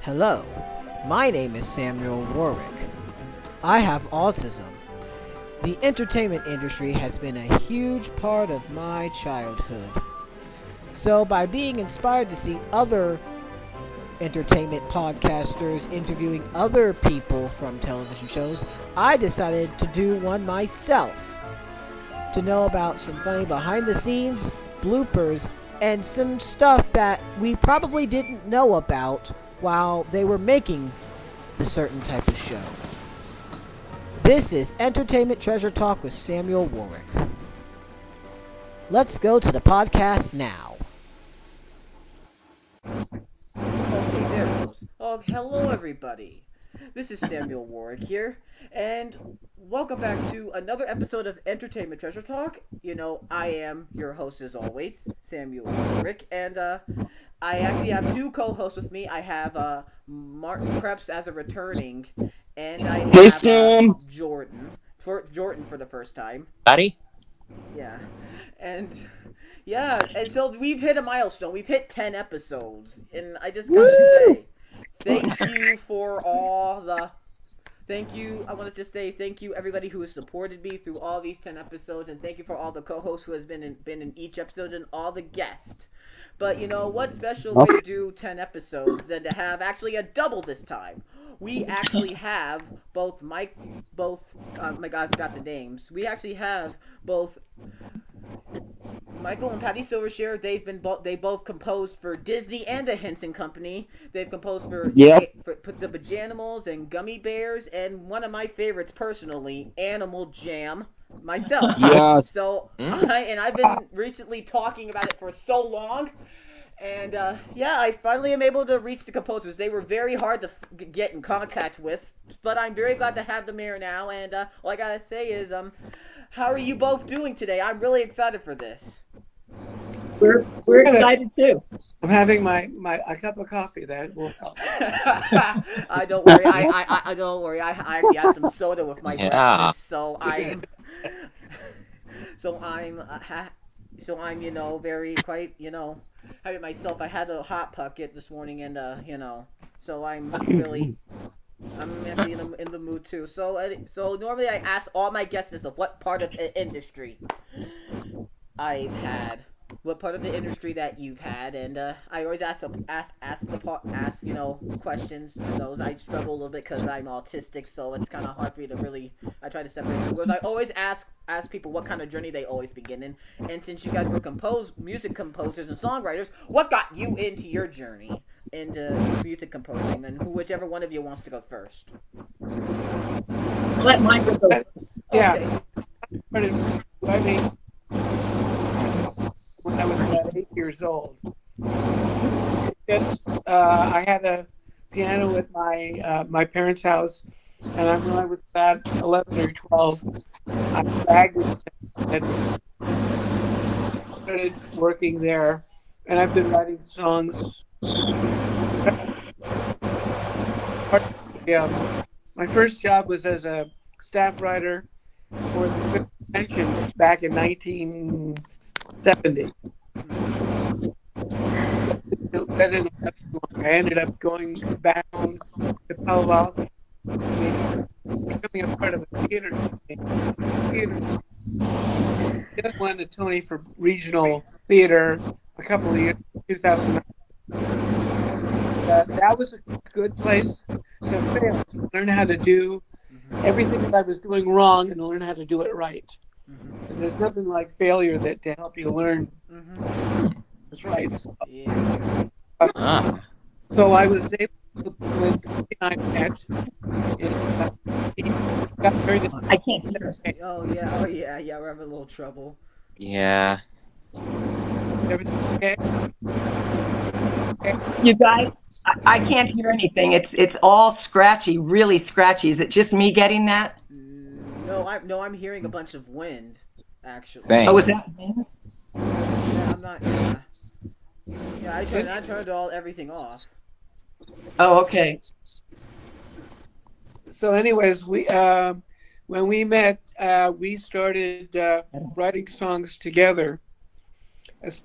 Hello, my name is Samuel Warwick. I have autism. The entertainment industry has been a huge part of my childhood. So, by being inspired to see other entertainment podcasters interviewing other people from television shows, I decided to do one myself. To know about some funny behind the scenes, bloopers, and some stuff that we probably didn't know about while they were making the certain type of show. This is Entertainment Treasure Talk with Samuel Warwick. Let's go to the podcast now. Okay, there it goes. Oh, hello everybody. This is Samuel Warwick here, and welcome back to another episode of Entertainment Treasure Talk. You know, I am your host as always, Samuel Warwick, and I actually have two co-hosts with me. I have Martin Krebs as a returning, and I Hey, have Sam. Jordan for the first time. Buddy? Yeah, and and so we've hit a milestone. We've hit 10 episodes, and I just gotta say, thank you for all the. Thank you. I want to just say thank you everybody who has supported me through all these 10 episodes, and thank you for all the co-hosts who has been in each episode and all the guests. But you know what special way to do 10 episodes than to have actually a double this time? We actually have both my God, I forgot the names. We actually have both Michael and Patty Silversher. They both composed for Disney and the Henson Company. They've composed for the Bajanimals and Gummy Bears, and one of my favorites personally, Animal Jam. Myself. Yes. So I've been recently talking about it for so long. And I finally am able to reach the composers. They were very hard to get in contact with, but I'm very glad to have them here now. And all I gotta say is, how are you both doing today? I'm really excited for this. We're excited too. I'm having my a cup of coffee. That will help. I don't worry. I don't worry. I actually had some soda with my breakfast, so I'm very quite happy myself. I had a hot pocket this morning, and so I'm actually in the mood too. So normally I ask all my guests of what part of the industry I've had, what part of the industry that you've had, and I always ask questions to those. I struggle a little bit because I'm autistic, so it's kind of hard for me to really. I try to separate them. Because I always ask people what kind of journey they always begin in, and since you guys were music composers and songwriters, what got you into your journey into music composing, and whichever one of you wants to go first. Let Michael go first. Yeah. Okay. I mean, when I was about 8 years old, I had a piano at my parents' house, and when I was about 11 or 12, I started working there, and I've been writing songs. My first job was as a staff writer for the Convention back in 1970. That didn't last long. I ended up going back home to Palo Alto, becoming a part of a theater. Just won a Tony for regional theater a couple of years, 2009. That was a good place to fail, to learn how to do everything that I was doing wrong and learn how to do it right. And there's nothing like failure to help you learn. That's right. So I was able to, when I met, I can't hear. Oh yeah, we're having a little trouble. Yeah. Everything okay? You guys, I can't hear anything. It's all scratchy, really scratchy. Is it just me getting that? No, I'm hearing a bunch of wind, actually. Same. Oh, is that wind? Yeah, I'm not. Yeah, I turned everything off. Oh, okay. So, anyways, when we met, we started writing songs together.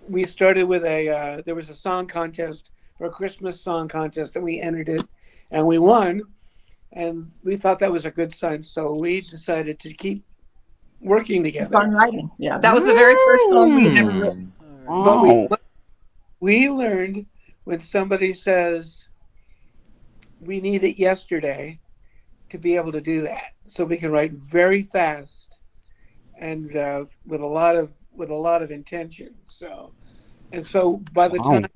We started with there was a song contest for a Christmas song contest, and we entered it, and we won. And we thought that was a good sign, so we decided to keep working Keep together. on writing. Yeah, that was the very first song we had ever written. But Wow. we learned when somebody says we need it yesterday to be able to do that, so we can write very fast and with a lot of intention. So by the Wow. time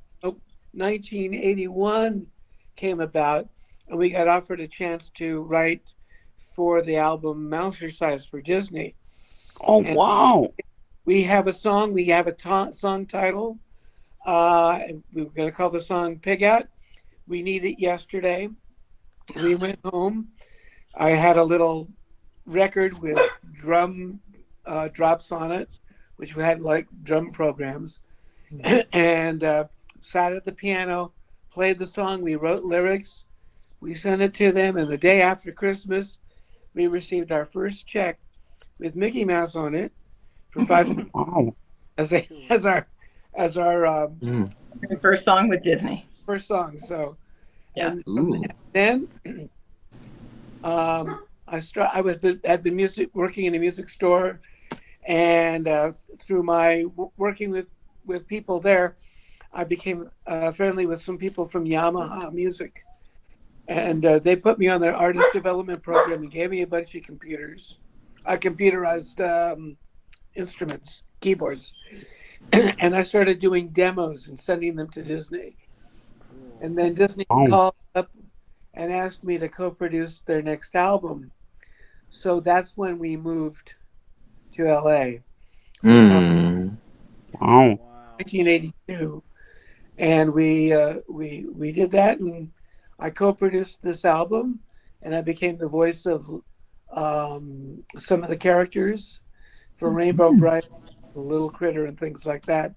1981 came about, and we got offered a chance to write for the album Size for Disney. Oh, And wow. we have a song, we have a song title. We were going to call the song Pig Out. We need it yesterday. We went home. I had a little record with drum drops on it, which we had like drum programs, and sat at the piano, played the song. We wrote lyrics. We sent it to them, and the day after Christmas, we received our first check with Mickey Mouse on it for Wow. as a, as our Mm. Very first song with Disney. first song. So, Yeah. and Ooh. then I had been working in a music store, and through my working with people there, I became friendly with some people from Yamaha Music, and they put me on their artist development program and gave me a bunch of computers, computerized instruments, keyboards, and I started doing demos and sending them to Disney. And then Disney Wow. called up and asked me to co-produce their next album. So that's when we moved to LA, Mm. Wow. Wow. 1982, and we did that, and I co-produced this album, and I became the voice of some of the characters for Rainbow Bright, the Little Critter, and things like that.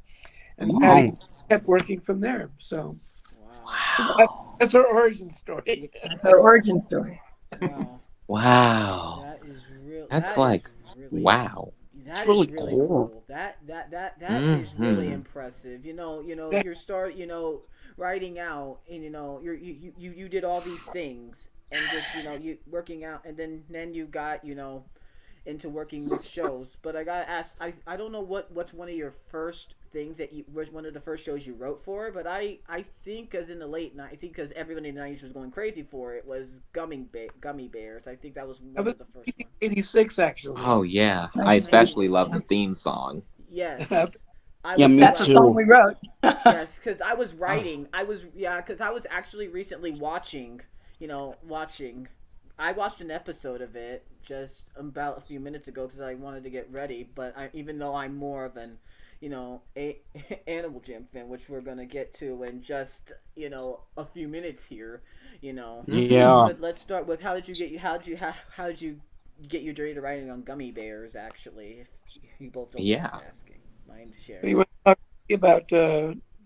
And Patty Wow. kept working from there. So Wow. that's our origin story. That's our origin story. Wow. Wow. That is real. That's That is like, really. wow. That It's is really really cool. cool. That is really Mm-hmm. impressive. Your start. Writing out, and you did all these things, and just you working out, and then you got into working with shows. But I gotta ask, I don't know what's one of your first things that you was one of the first shows you wrote for, but I think because in the late night, I think because everybody in the 90s was going crazy for it was Gummy Bears. I think that was That one was of the first ones. 86, actually. Oh, yeah. I especially love the 1986. theme song. Yes, I Yeah, was me That's the song too. we wrote. yes, because I was Oh. writing. Because I was actually recently watching. Watching. I watched an episode of it just about a few minutes ago because I wanted to get ready. But even though I'm more of an, Animal Jam fan, which we're gonna get to in just a few minutes here, Yeah. But let's start with how did you get your dirty writing on Gummy Bears? Actually, if you both don't mind Yeah. asking, mind You sharing. want to talk about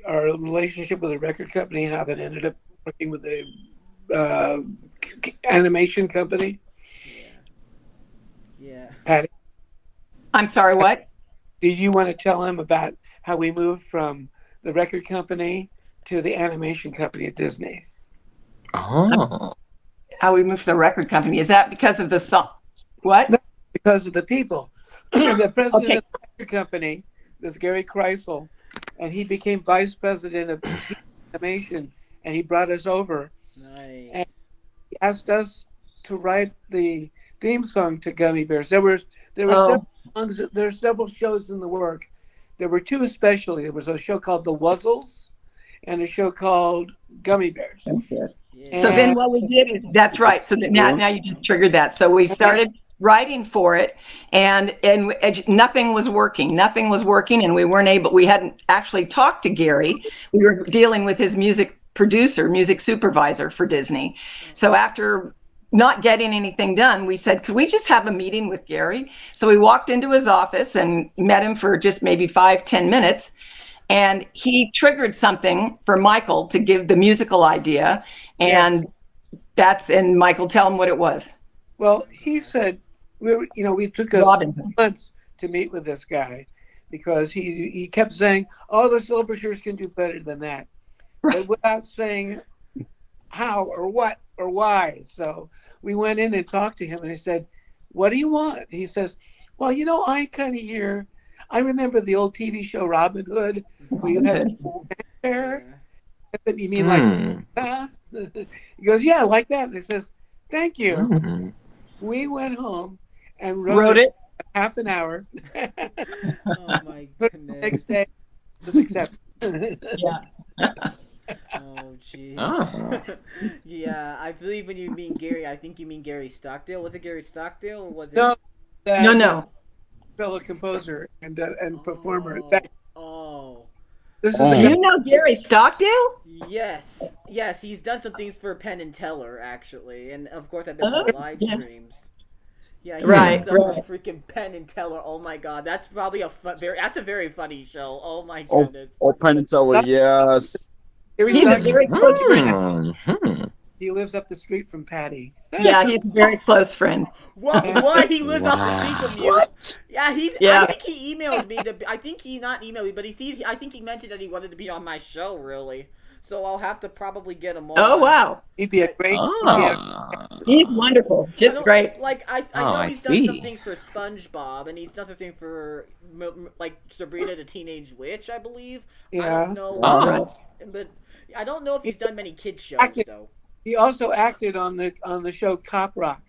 our relationship with the record company and how that ended up working with the uh, animation company, Yeah, yeah. Patty? I'm sorry, what? Did you want to tell him about how we moved from the record company to the animation company at Disney? Oh. How we moved to the record company. Is that because of the song? What? No, because of the people. The president Okay. of the record company was Gary Kreisel, and he became vice president of animation, and he brought us over and Nice. he asked us to write the theme song to Gummy Bears. There were several Oh, songs. There were several shows in the work. There were two especially. There was a show called The Wuzzles and a show called Gummy Bears. that's good. So Yeah. then And what we did is that's right. So that now you just triggered that. So we started writing for it, and nothing was working. Nothing was working, and we weren't able. We hadn't actually talked to Gary. We were dealing with his music producer, music supervisor for Disney. So after not getting anything done, we said, could we just have a meeting with Gary? So we walked into his office and met him for just maybe 5-10 minutes. And he triggered something for Michael to give the musical idea. yeah, And and Michael, tell him what it was. well, he said we took us Robin Hood. months to meet with this guy because he kept saying, "Oh, the Silvershires can do better than that." but without saying how or what or why. So we went in and talked to him, and I said, "What do you want?" He says, "Well, I kind of hear. I remember the old TV show Robin Hood, where you had the bear. You mean like that?" He goes, "Yeah, like that." And he says, "Thank you." We went home and wrote it in half an hour. Oh my The goodness. next day, it was accepted. Yeah. Oh jeez. Oh. Yeah, I believe when you mean Gary, I think you mean Gary Stockdale. Was it Gary Stockdale or was it? No, No. fellow composer and performer. In fact, Oh. this is a You know Gary Stockdale? Yes. Yes, he's done some things for Penn and Teller actually, and of course I've been on live streams. Yeah, he Right, does stuff for freaking Penn and Teller. Oh my god, that's probably that's a very funny show. Oh my goodness. Oh, Penn and Teller, yes. He's a very close friend. He lives up the street from Patty. Yeah, he's a very close friend. What? He lives off the street from you? What? Yeah, Yeah. I think he emailed me. I think he not emailed me, but I think he mentioned that he wanted to be on my show. Really. So I'll have to probably get him on. Oh wow. He'd be a great. He's wonderful. Just great. Like I know he's done some things for SpongeBob, and he's done something for like Sabrina the Teenage Witch, I believe. Yeah. I don't know, but I don't know if he's done many kids shows though. He also acted on the show Cop Rock.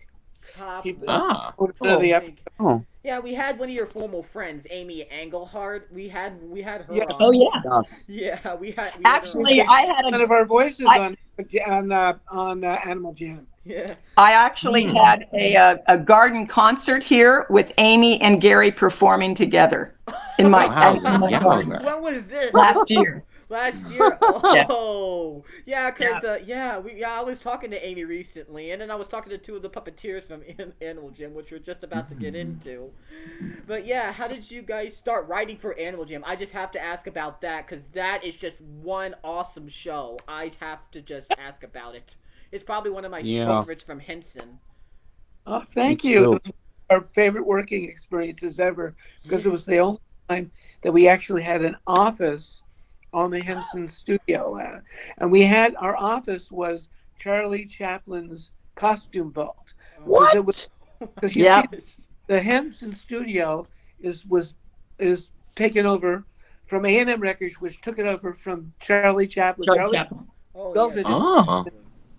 Yeah, we had one of your former friends, Amy Engelhardt. We had her on. Oh yeah. Yeah, we had. Actually, I had one of our voices on Animal Jam. Yeah. I actually had a garden concert here with Amy and Gary performing together in my garden. When was this? Last year. Last year. Oh, yeah, because I was talking to Amy recently, and then I was talking to two of the puppeteers from Animal Jam, which we're just about to get into. But yeah, how did you guys start writing for Animal Jam? I just have to ask about that because that is just one awesome show. I have to just ask about it. It's probably one of my favorites from Henson. Oh, thank you. It was our favorite working experiences ever because it was the only time that we actually had an office on the Henson studio. And we had, our office was Charlie Chaplin's costume vault. What? Because you see, the Henson studio is taken over from A&M Records, which took it over from Charlie Chaplin. Charlie built it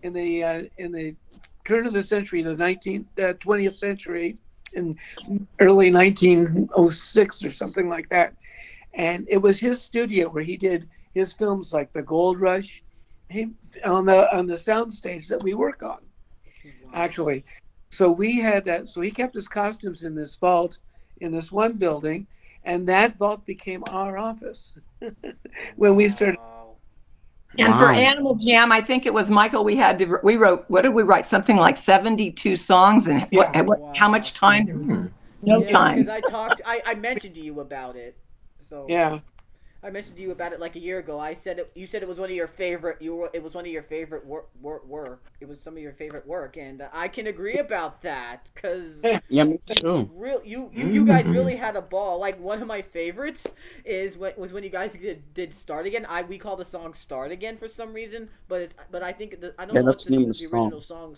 in the turn of the century, the 20th century, in early 1906 or something like that. And it was his studio where he did his films like The Gold Rush, on the soundstage that we work on, actually. So we had that. So he kept his costumes in this vault in this one building, and that vault became our office when we started. And for Animal Jam, I think it was Michael. We wrote. What did we write? Something like 72 songs, and how much time? No time. Because I mentioned to you about it. So yeah, I mentioned to you about it like a year ago. I said it. You said it was one of your favorite. It was one of your favorite work. It was some of your favorite work, and I can agree about that because yeah, me too. You guys really had a ball. Like one of my favorites was when you guys did Start Again. We call the song Start Again for some reason, but I think I don't know if the original song.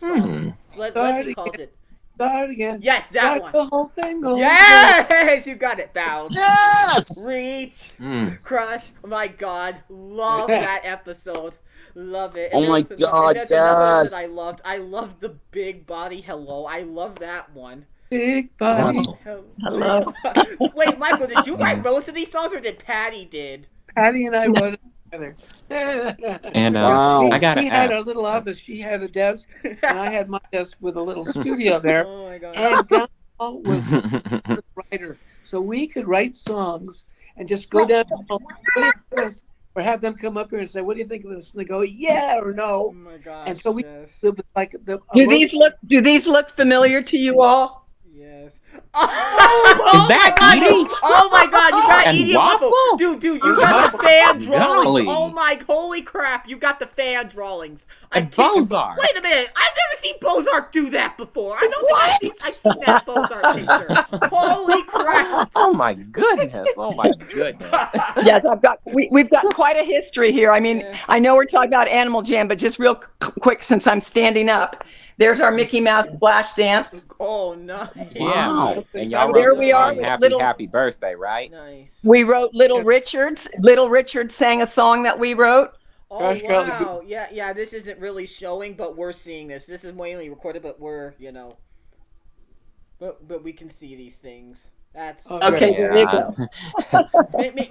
Leslie calls it. Start again. Yes, that one. The whole thing goes. Yes, you got it, Bounce. Yes. Reach, crush. Oh my God, love that episode. Love it. And my God, yes. That I loved the big body. Hello, I love that one. Big body. Hello. Wait, Michael, did you write most of these songs, or did Patty did? Patty and I wrote it together. And we had our little office. She had a desk, and I had my desk with a little studio there. Oh my God. And down was the writer, so we could write songs and just go down or have them come up here and say, "What do you think of this?" And they go, "Yeah" or "No." Oh my gosh. And so we yes. live like Do these look familiar to you all? Yes. Is that Edie? Oh my god, you got And Edie and Waffle. Waffle? Dude, you got the fan drawings. Golly. Oh my, holy crap, you got the fan drawings. And Bozark. Wait a minute, I've never seen Bozark do that before. I don't think I've seen that Bozark picture. Holy crap. Oh my goodness. Oh my goodness. Yes, we've got quite a history here. I mean, I know we're talking about Animal Jam, but just real quick, since I'm standing up, there's our Mickey Mouse splash dance. Oh, nice. Yeah. And y'all There wrote we are, happy birthday, right? Nice. We wrote Little Richards. Little Richard sang a song that we wrote. Oh, wow. Yeah, this isn't really showing, but we're seeing this. This is mainly recorded, but we're, but we can see these things. That's okay. There you go.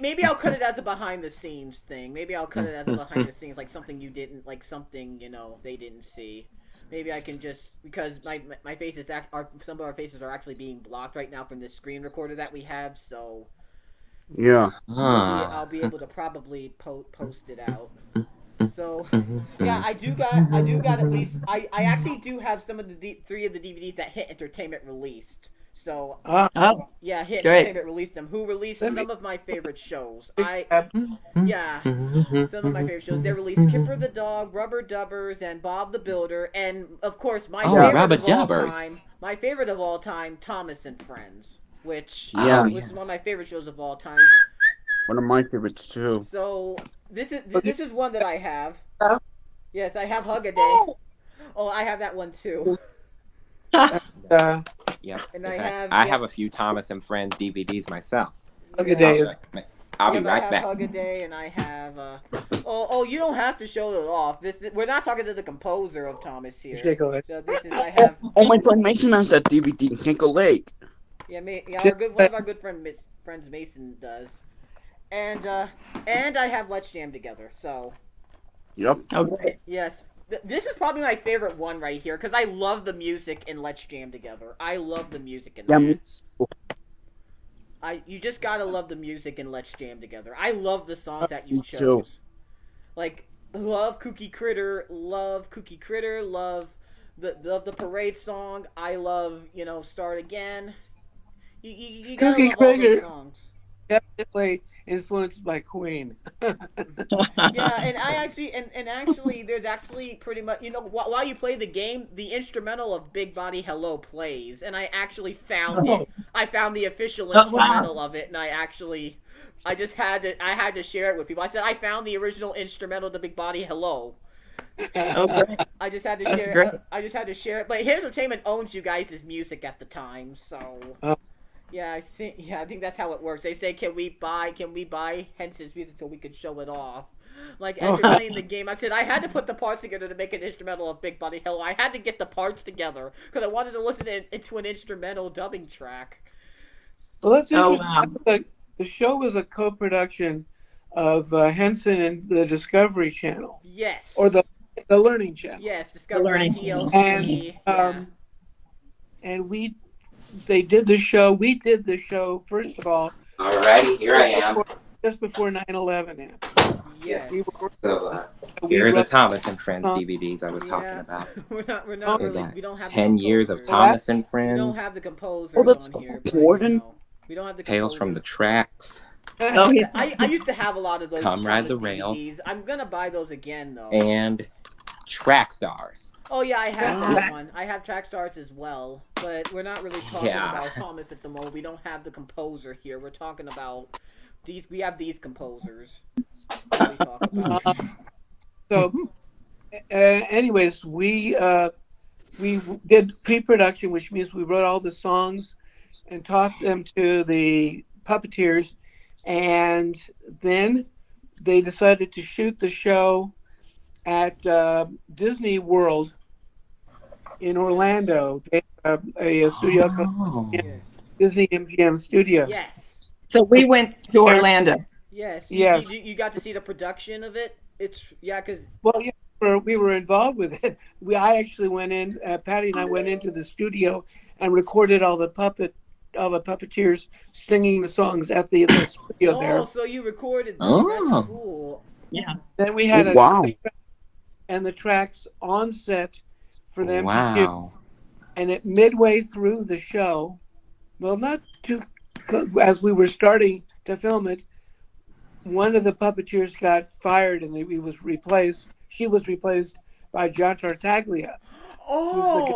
Maybe I'll cut it as a behind the scenes thing. Maybe I'll cut it as a behind the scenes, like something you didn't, like something they didn't see. Maybe I can just, because my face is some of our faces are actually being blocked right now from this screen recorder that we have, so Yeah. I'll be able to probably post it out. So yeah, I do got at least I actually do have some of the 3 of the DVDs that Hit Entertainment released. So yeah, Hit Entertainment released them. Who released some of my favorite shows? Some of my favorite shows. They released Kipper the Dog, Rubber Dubbers, and Bob the Builder, and of course my favorite of all time, Thomas and Friends, which was one of my favorite shows of all time. One of my favorites too. So this is one that I have. Yes, I have Hug-A-Day. Oh, I have that one too. Yep. And I have a few Thomas and Friends DVDs myself. Hug-A-Day. I'll be right back. Hug-A-Day, and I have. You don't have to show it off. We're not talking to the composer of Thomas here. So I have. Oh, my friend Mason has that DVD in Hinkle Lake. Yeah, one of our good friends Mason does. And I have Let's Jam Together. So. Yep. Okay. Yes. This is probably my favorite one right here because I love the music in Let's Jam Together. I love the music in that. You just gotta love the music in Let's Jam Together. I love the songs that you chose. Too. Like, love Kooky Critter, love the parade song. I love, Start Again. You gotta Kooky love all those Critter. songs. Definitely influenced by Queen. Yeah, and actually, there's actually pretty much, while you play the game, the instrumental of Big Body Hello plays, and I actually found it. I found the official instrumental of it, and I had to share it with people. I said I found the original instrumental to Big Body Hello. Okay. I just had to share it. I just had to share it. But Hit Entertainment owns you guys' music at the time, so. Yeah, I think that's how it works. They say, can we buy Henson's music so we could show it off? Like, as you're playing the game, I said I had to put the parts together to make an instrumental of Big Body Hello. I had to get the parts together because I wanted to listen to an instrumental dubbing track. Well, that's interesting. Wow. The show was a co-production of Henson and the Discovery Channel. Yes. Or the Learning Channel. Yes, Discovery TLC. And they did the show. We did the show, first of all. Alrighty, here I am. Just before 9/11 happened. Yes. Here are the Thomas and Friends DVDs I was talking about. We're not really. We don't have 10 years of Thomas and Friends. We don't have the composers that's on here. important. We don't have the Tales from the Tracks. I used to have a lot of those. Come Ride the DVDs. Rails. I'm gonna buy those again though. And Track Stars. Oh yeah, I have that one. I have Track Stars as well, but we're not really talking about Thomas at the moment. We don't have the composer here. We're talking about these. We have these composers. Anyways, we did pre-production, which means we wrote all the songs and taught them to the puppeteers, and then they decided to shoot the show at Disney World in Orlando. They have a studio called Disney MGM Studios. Yes. So we went to Orlando. Yes. Yes. You got to see the production of it. We were involved with it. I actually went in. Patty and I went into the studio and recorded all the puppeteers singing the songs at the studio there. Oh, so you recorded them. That's cool. Yeah. Then we had and the tracks on set for them to do. And midway through the show, Well, not too. As we were starting to film it, one of the puppeteers got fired, and he was replaced. She was replaced by John Tartaglia, who's the guy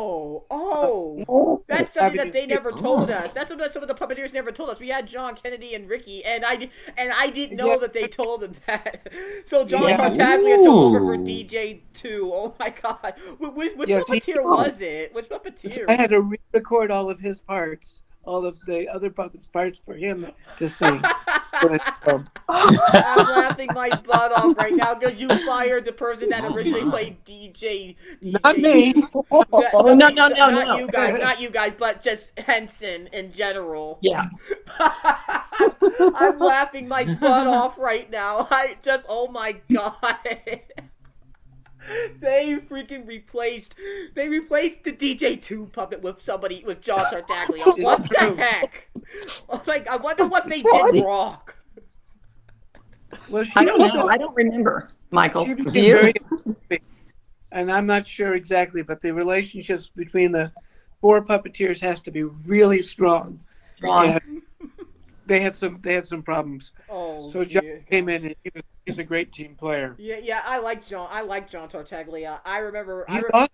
Oh. That's something having that a they kid. never told us. That's something that some of the puppeteers never told us. We had John Kennedy and Ricky, and I didn't Yeah, know that they told them that. So John yeah, Tartaglia took over for Ooh. DJ2. Oh my God. Which yes. puppeteer was it? Which So puppeteer? I had to re-record all of his parts, all of the other puppets' parts for him to sing. For the show. I'm laughing my butt off right now because you fired the person that Oh originally my. played DJ Not me. DJ2. That Oh, no, somebody, no, no, not no. you guys, not you guys, but just Henson in general. Yeah. I'm laughing my butt off right now. Oh my God. They replaced the DJ2 puppet with John Tartaglia. It's What the true. heck? Like, I wonder what they did wrong. Well, I she don't was know. I don't remember, Michael. she Do became you? very, and I'm not sure exactly, but the relationships between the four puppeteers has to be really strong, Wrong. and they had some problems. Oh So John dear came gosh. in, and he's a great team player. Yeah, I like John. I like John Tartaglia. He's awesome.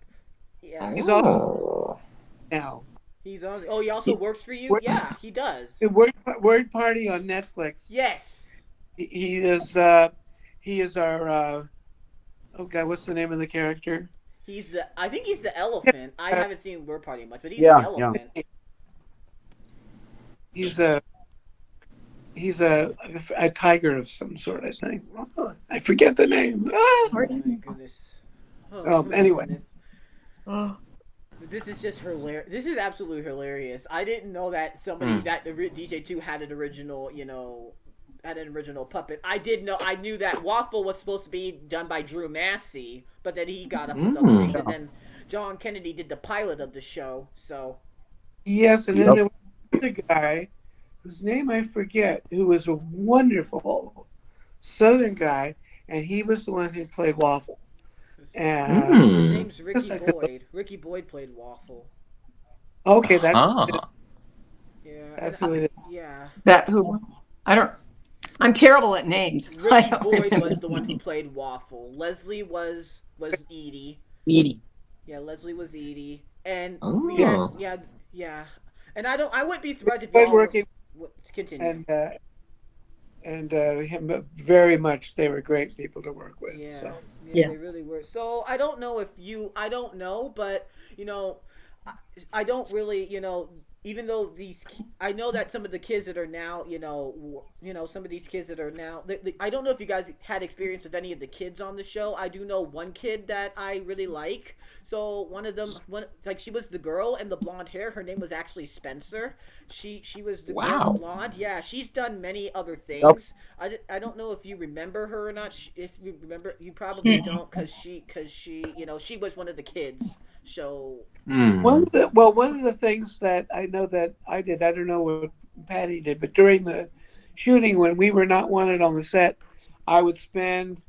Yeah, He's awesome Oh. now. he's on. Oh, he also works for you. Word, Yeah, he does. Word Party on Netflix. Yes, He is he is our oh god, what's the name of the character? he's the. I think he's the elephant. I Uh, haven't seen Word Party much, but he's the Yeah, yeah. elephant. He's a a tiger of some sort, I think. I forget the name. Ah! Oh my goodness. Oh my Anyway, goodness. This is just hilarious. This is absolutely hilarious. I didn't know that that the DJ2 had an original, had an original puppet. I did know. I knew that Waffle was supposed to be done by Drew Massey, but then he got up with other things, and then John Kennedy did the pilot of the show. So yes, and then Yep. there was another guy whose name I forget, who was a wonderful Southern guy, and he was the one who played Waffle. And his name's yes, Ricky I could look. Boyd. Ricky Boyd played Waffle. Okay, that's Yeah, that's and who it is. yeah. That who? I don't. I'm terrible at names. I Ricky don't Boyd remember. was the one who played Waffle. Leslie was Edie. Edie. Yeah, Leslie was Edie, and we had Oh. yeah. And I wouldn't be surprised if Good y'all were, working continue. and him very much. They were great people to work with. Yeah, So Yeah. they really were. So I don't know if I don't know, but I, I don't really, even though I know that some of the kids that are now, some of these kids that are now, I don't know if you guys had experience with any of the kids on the show. I do know one kid that I really like. So one of them, she was the girl and the blonde hair. Her name was actually Spencer. She was the girl, Wow. the blonde. Yeah, she's done many other Yep. things. I don't know if you remember her or not. If you remember, you probably don't, because she she was one of the kids. So one of the things that I know that I did, I don't know what Patty did, but during the shooting when we were not wanted on the set, I would spend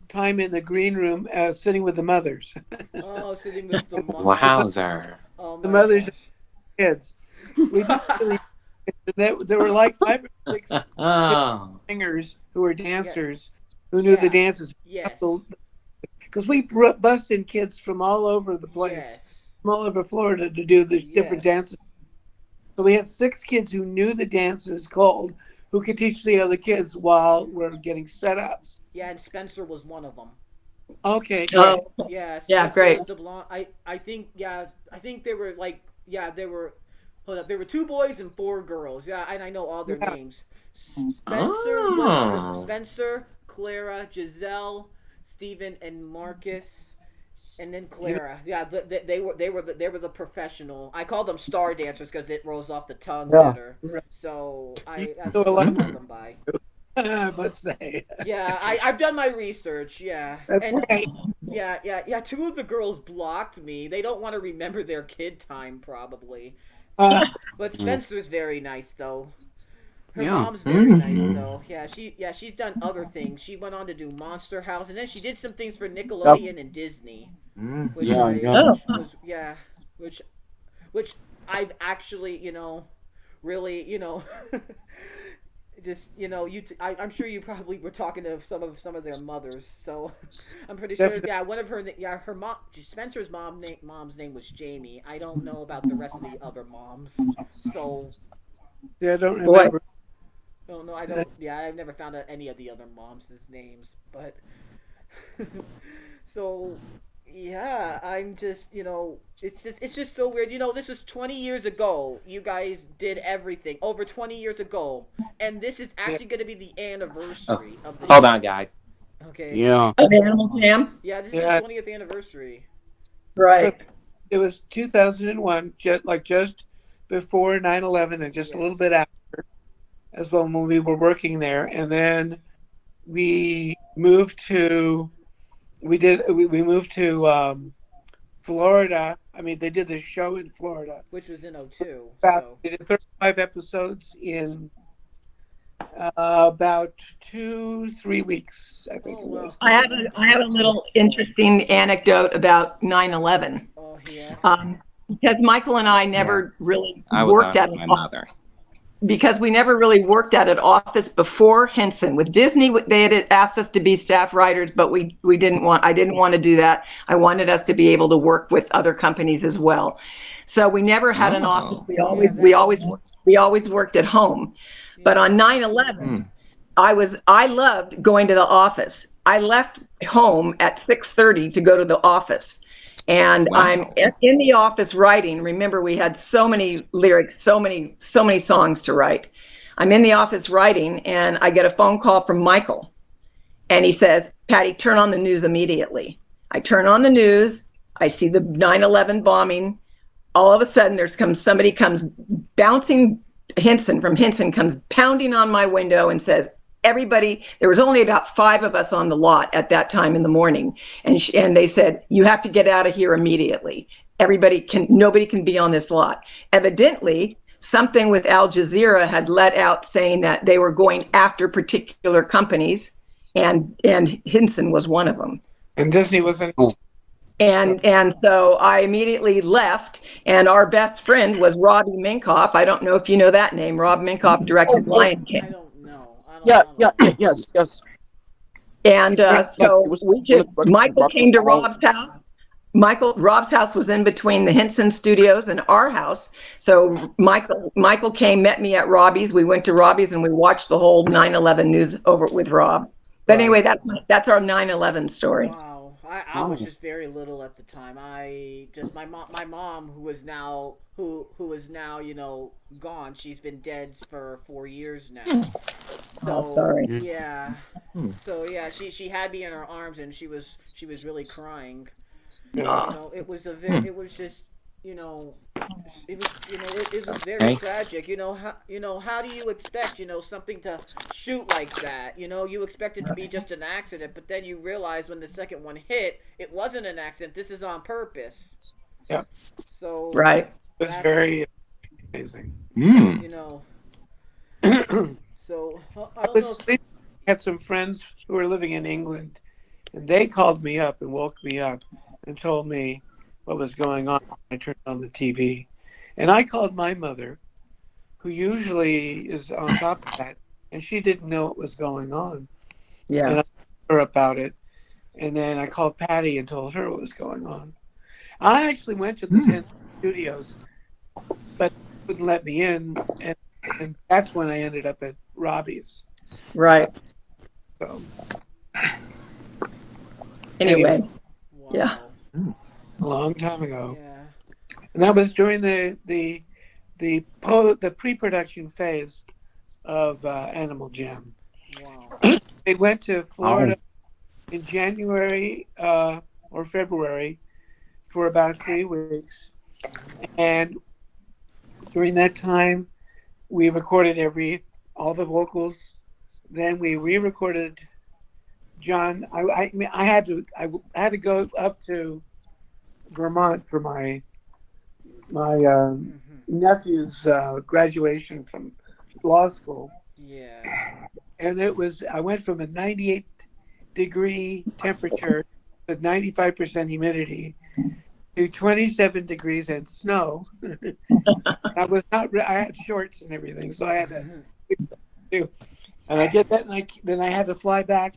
time in the green room sitting with the mothers, oh, sitting with the mom. Wowzer. Oh the my mothers gosh. and kids. We didn't really. There were like 5 or 6 Oh. singers who were dancers who knew the Yeah. dances. Yes. Because we busted kids from all over the place, Yes. from all over Florida to do the different Yes. dances. So we had 6 kids who knew the dances cold, who could teach the other kids while we're getting set up. Yeah, and Spencer was one of them. Okay, great. Oh, Yeah, Yeah, Spencer great. was the blonde. I think they were there were hold up, there were 2 boys and 4 girls. Yeah, and I know all their Yeah. names. Oh. Spencer, Clara, Giselle, Stephen, and Marcus. And then Clara, yeah, they were the professional. I call them star dancers because it rolls off the tongue Yeah. better. So that's know a what I lot. call them by. I must say. Yeah, I've done my research. Yeah, That's and right. yeah. 2 of the girls blocked me. They don't want to remember their kid time probably. Uh, But Spencer's very nice though. Her Yeah. mom's very nice though. She's done other things. She went on to do Monster House, and then she did some things for Nickelodeon and Disney, which Yeah, yeah. which I've actually really, just I'm sure you probably were talking to some of their mothers, so I'm pretty sure. Definitely. Yeah, one of her mom, Spencer's mom's name was Jamie. I don't know about the rest of the other moms, so Yeah, I don't Boy, remember. no, no, I don't. Yeah, I've never found out any of the other moms' names, but so yeah, I'm just it's just so weird. This is 20 years ago. You guys did everything over 20 years ago, and this is Yeah. actually going to be the Oh, anniversary of the hold show. on, guys. Okay. Yeah. of Animal Jam, Yeah, this is Yeah. the 20th anniversary. right? It was 2001, just before 9/11, and just a little Yes. bit after as well when we were working there. And then we moved to we moved to Florida. I mean, they did the show in Florida. Which was in '02. About So they did 35 episodes in about 2-3 weeks, I think oh it wow. was. I have a little interesting anecdote about 9/11. Oh yeah. Because Michael and I Yeah, never really I was worked on at with an my mother. because we never really worked at an office before Henson. With Disney, they had asked us to be staff writers, but we didn't want. I didn't want to do that. I wanted us to be able to work with other companies as well. So we never had an office. Oh. We Yeah, always we always that's we always worked at home. But yeah. on 9/11, Hmm. I loved going to the office. I left home at 6:30 to go to the office. And I'm Wow. in the office writing. Remember, we had so many lyrics, so many songs to write. I'm in the office writing, and I get a phone call from Michael. And he says, Patty, turn on the news immediately. I turn on the news. I see the 9/11 bombing. All of a sudden, somebody comes bouncing. From Henson comes pounding on my window and says, everybody, there was only about 5 of us on the lot at that time in the morning. And they said, you have to get out of here immediately. Nobody can be on this lot. Evidently, something with Al Jazeera had let out saying that they were going after particular companies, and Henson was one of them. And Disney wasn't. And so I immediately left, and our best friend was Robbie Minkoff. I don't know if you know that name. Rob Minkoff directed Lion I King. don't know. I don't. Yeah, I don't yeah, know. yeah, yes. And so Michael came to Rob's house. house. Rob's house was in between the Henson Studios and our house. So Michael came, met me at Robbie's. We went to Robbie's and we watched the whole 9/11 news over with Rob. But anyway, that's our 9/11 story. Wow. I was just very little at the time. My mom who is now gone. She's been dead for 4 years now. So Sorry. yeah. So yeah, she had me in her arms and she was really crying. It was it was just it was it was very Okay. tragic. How do you expect something to shoot like that? You expect it to be just an accident, but then you realize when the second one hit, it wasn't an accident. This is on purpose. Yeah. So Right. It was very amazing. Hmm. So I I don't know. was sleeping. I had some friends who were living in England, and they called me up and woke me up and told me what was going on. I turned on the TV, and I called my mother, who usually is on top of that, and she didn't know what was going on. Yeah. And I told her about it, and then I called Patty and told her what was going on. I actually went to the Henson Studios, but they wouldn't let me in, and that's when I ended up at Robbie's. Right. So Anyway. Wow. Yeah. a long time ago, Yeah. and that was during the pre-production phase of Animal Jam. Wow. They went to Florida in January or February for about 3 weeks, and during that time, we recorded all the vocals. Then we re-recorded John. I had to go up to Vermont for my nephew's graduation from law school, Yeah. and I went from a 98-degree temperature with 95% humidity to 27 degrees and snow I was not. I had shorts and everything, so I had to do. And I did that, and then I had to fly back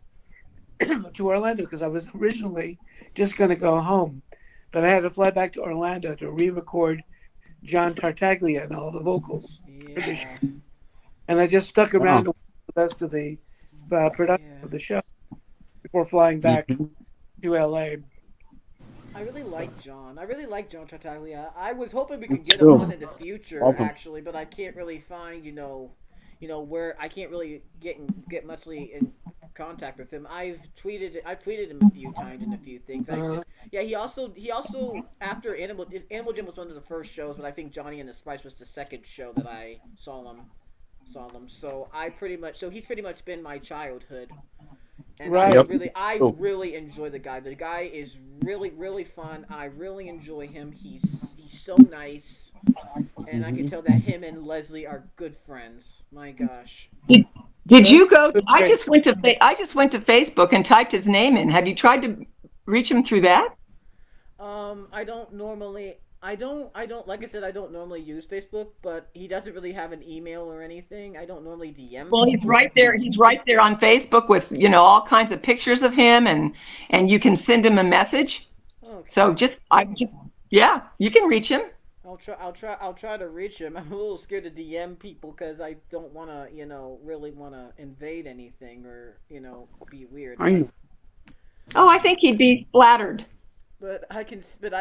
to Orlando because I was originally just going to go home, but I had to fly back to Orlando to re-record John Tartaglia and all the vocals for the show. Yeah. And I just stuck Wow. around to watch the rest of the production Yeah. of the show before flying back Mhm. to LA. I really like John. I really like John Tartaglia. I was hoping we could That's get him true. on in the future, Awesome. actually, but I can't really find, where I can't really get muchly in contact with him. I've tweeted him a few times in a few things. Uh, Yeah, he also after Animal Jam was one of the first shows, but I think Johnny and the Spice was the second show that I saw them. So he's pretty much been my childhood. And right. Yep. I True. really enjoy the guy. The guy is really fun. I really enjoy him. He's so nice, and I can tell that him and Leslie are good friends. My gosh. Did you go? I Great. just went to Facebook and typed his name in. Have you tried to reach him through that? I don't normally. I don't. Like I said, I don't normally use Facebook, but he doesn't really have an email or anything. I don't normally DM Well, he's people. right there. He's right there on Facebook with all kinds of pictures of him, and you can send him a message. So Okay. yeah, you can reach him. I'll try to reach him. I'm a little scared to DM people because I don't want to, really want to invade anything or, be weird. I Oh, I think he'd be flattered. But I can, but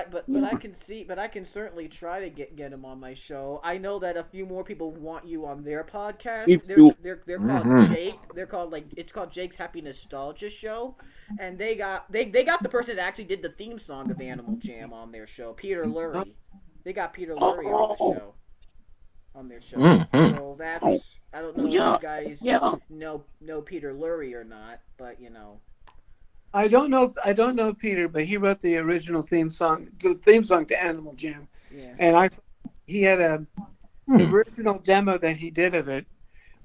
I can certainly try to get him on my show. I know that a few more people want you on their podcast. If you They're called Mhm. Jake. They're called it's called Jake's Happy Nostalgia Show, and they got the person that actually did the theme song of Animal Jam on their show, Peter Lurie. They got Peter Lurie on the show. On their show. Mhm. So that's I don't know if yeah, you guys yeah. know Peter Lurie or not, but I don't know. I don't know Peter, but he wrote the original theme song, to Animal Jam, yeah. and he had the Hmm. original demo that he did of it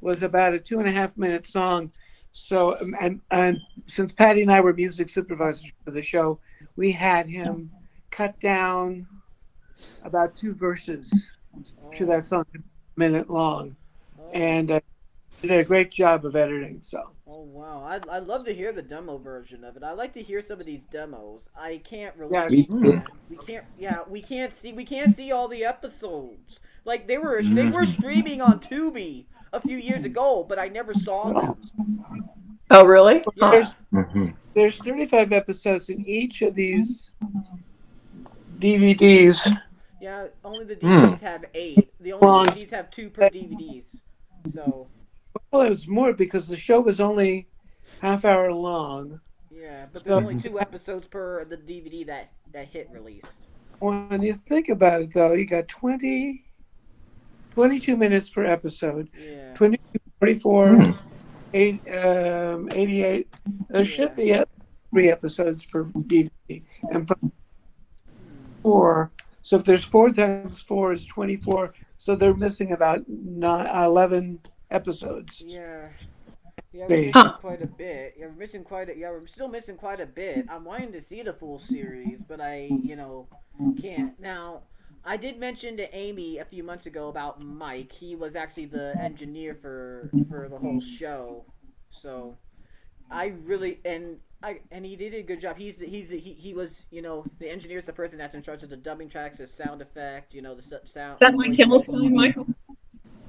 was about a 2.5 minute song. So and since Patty and I were music supervisors for the show, we had him cut down about 2 verses to that song, a minute long, Oh. and did a great job of editing. So Oh wow, I'd love to hear the demo version of it. I like to hear some of these demos. I can't really. yeah, Me too. Yeah, we can't. Yeah, we can't see all the episodes. Like they were streaming on Tubi a few years ago, but I never saw them. Oh, really? Huh. Yeah, there's 35 episodes in each of these DVDs. yeah. Only the DVDs have 8. The only Long. DVDs have 2 per DVDs. So Well, it was more because the show was only half-hour long. yeah, but there's So only 2 episodes per the DVD that hit released. when you think about it, though, you got 22 minutes per episode, Yeah. 22, 44, 88. There should be 3 episodes per DVD, and 4. So if there's 4 times 4 is 24. So they're missing about 11 episodes. Yeah. Yeah, we're Hey. missing Huh. quite a bit. Yeah, we're still missing quite a bit. I'm wanting to see the full series, but I, can't. Now, I did mention to Amy a few months ago about Mike. He was actually the engineer for the whole show. So, I really and he did a good job. He was, the engineer's the person that's in charge of the dubbing tracks, the sound effect, the sound. Is that Mike Himmelstein, Michael?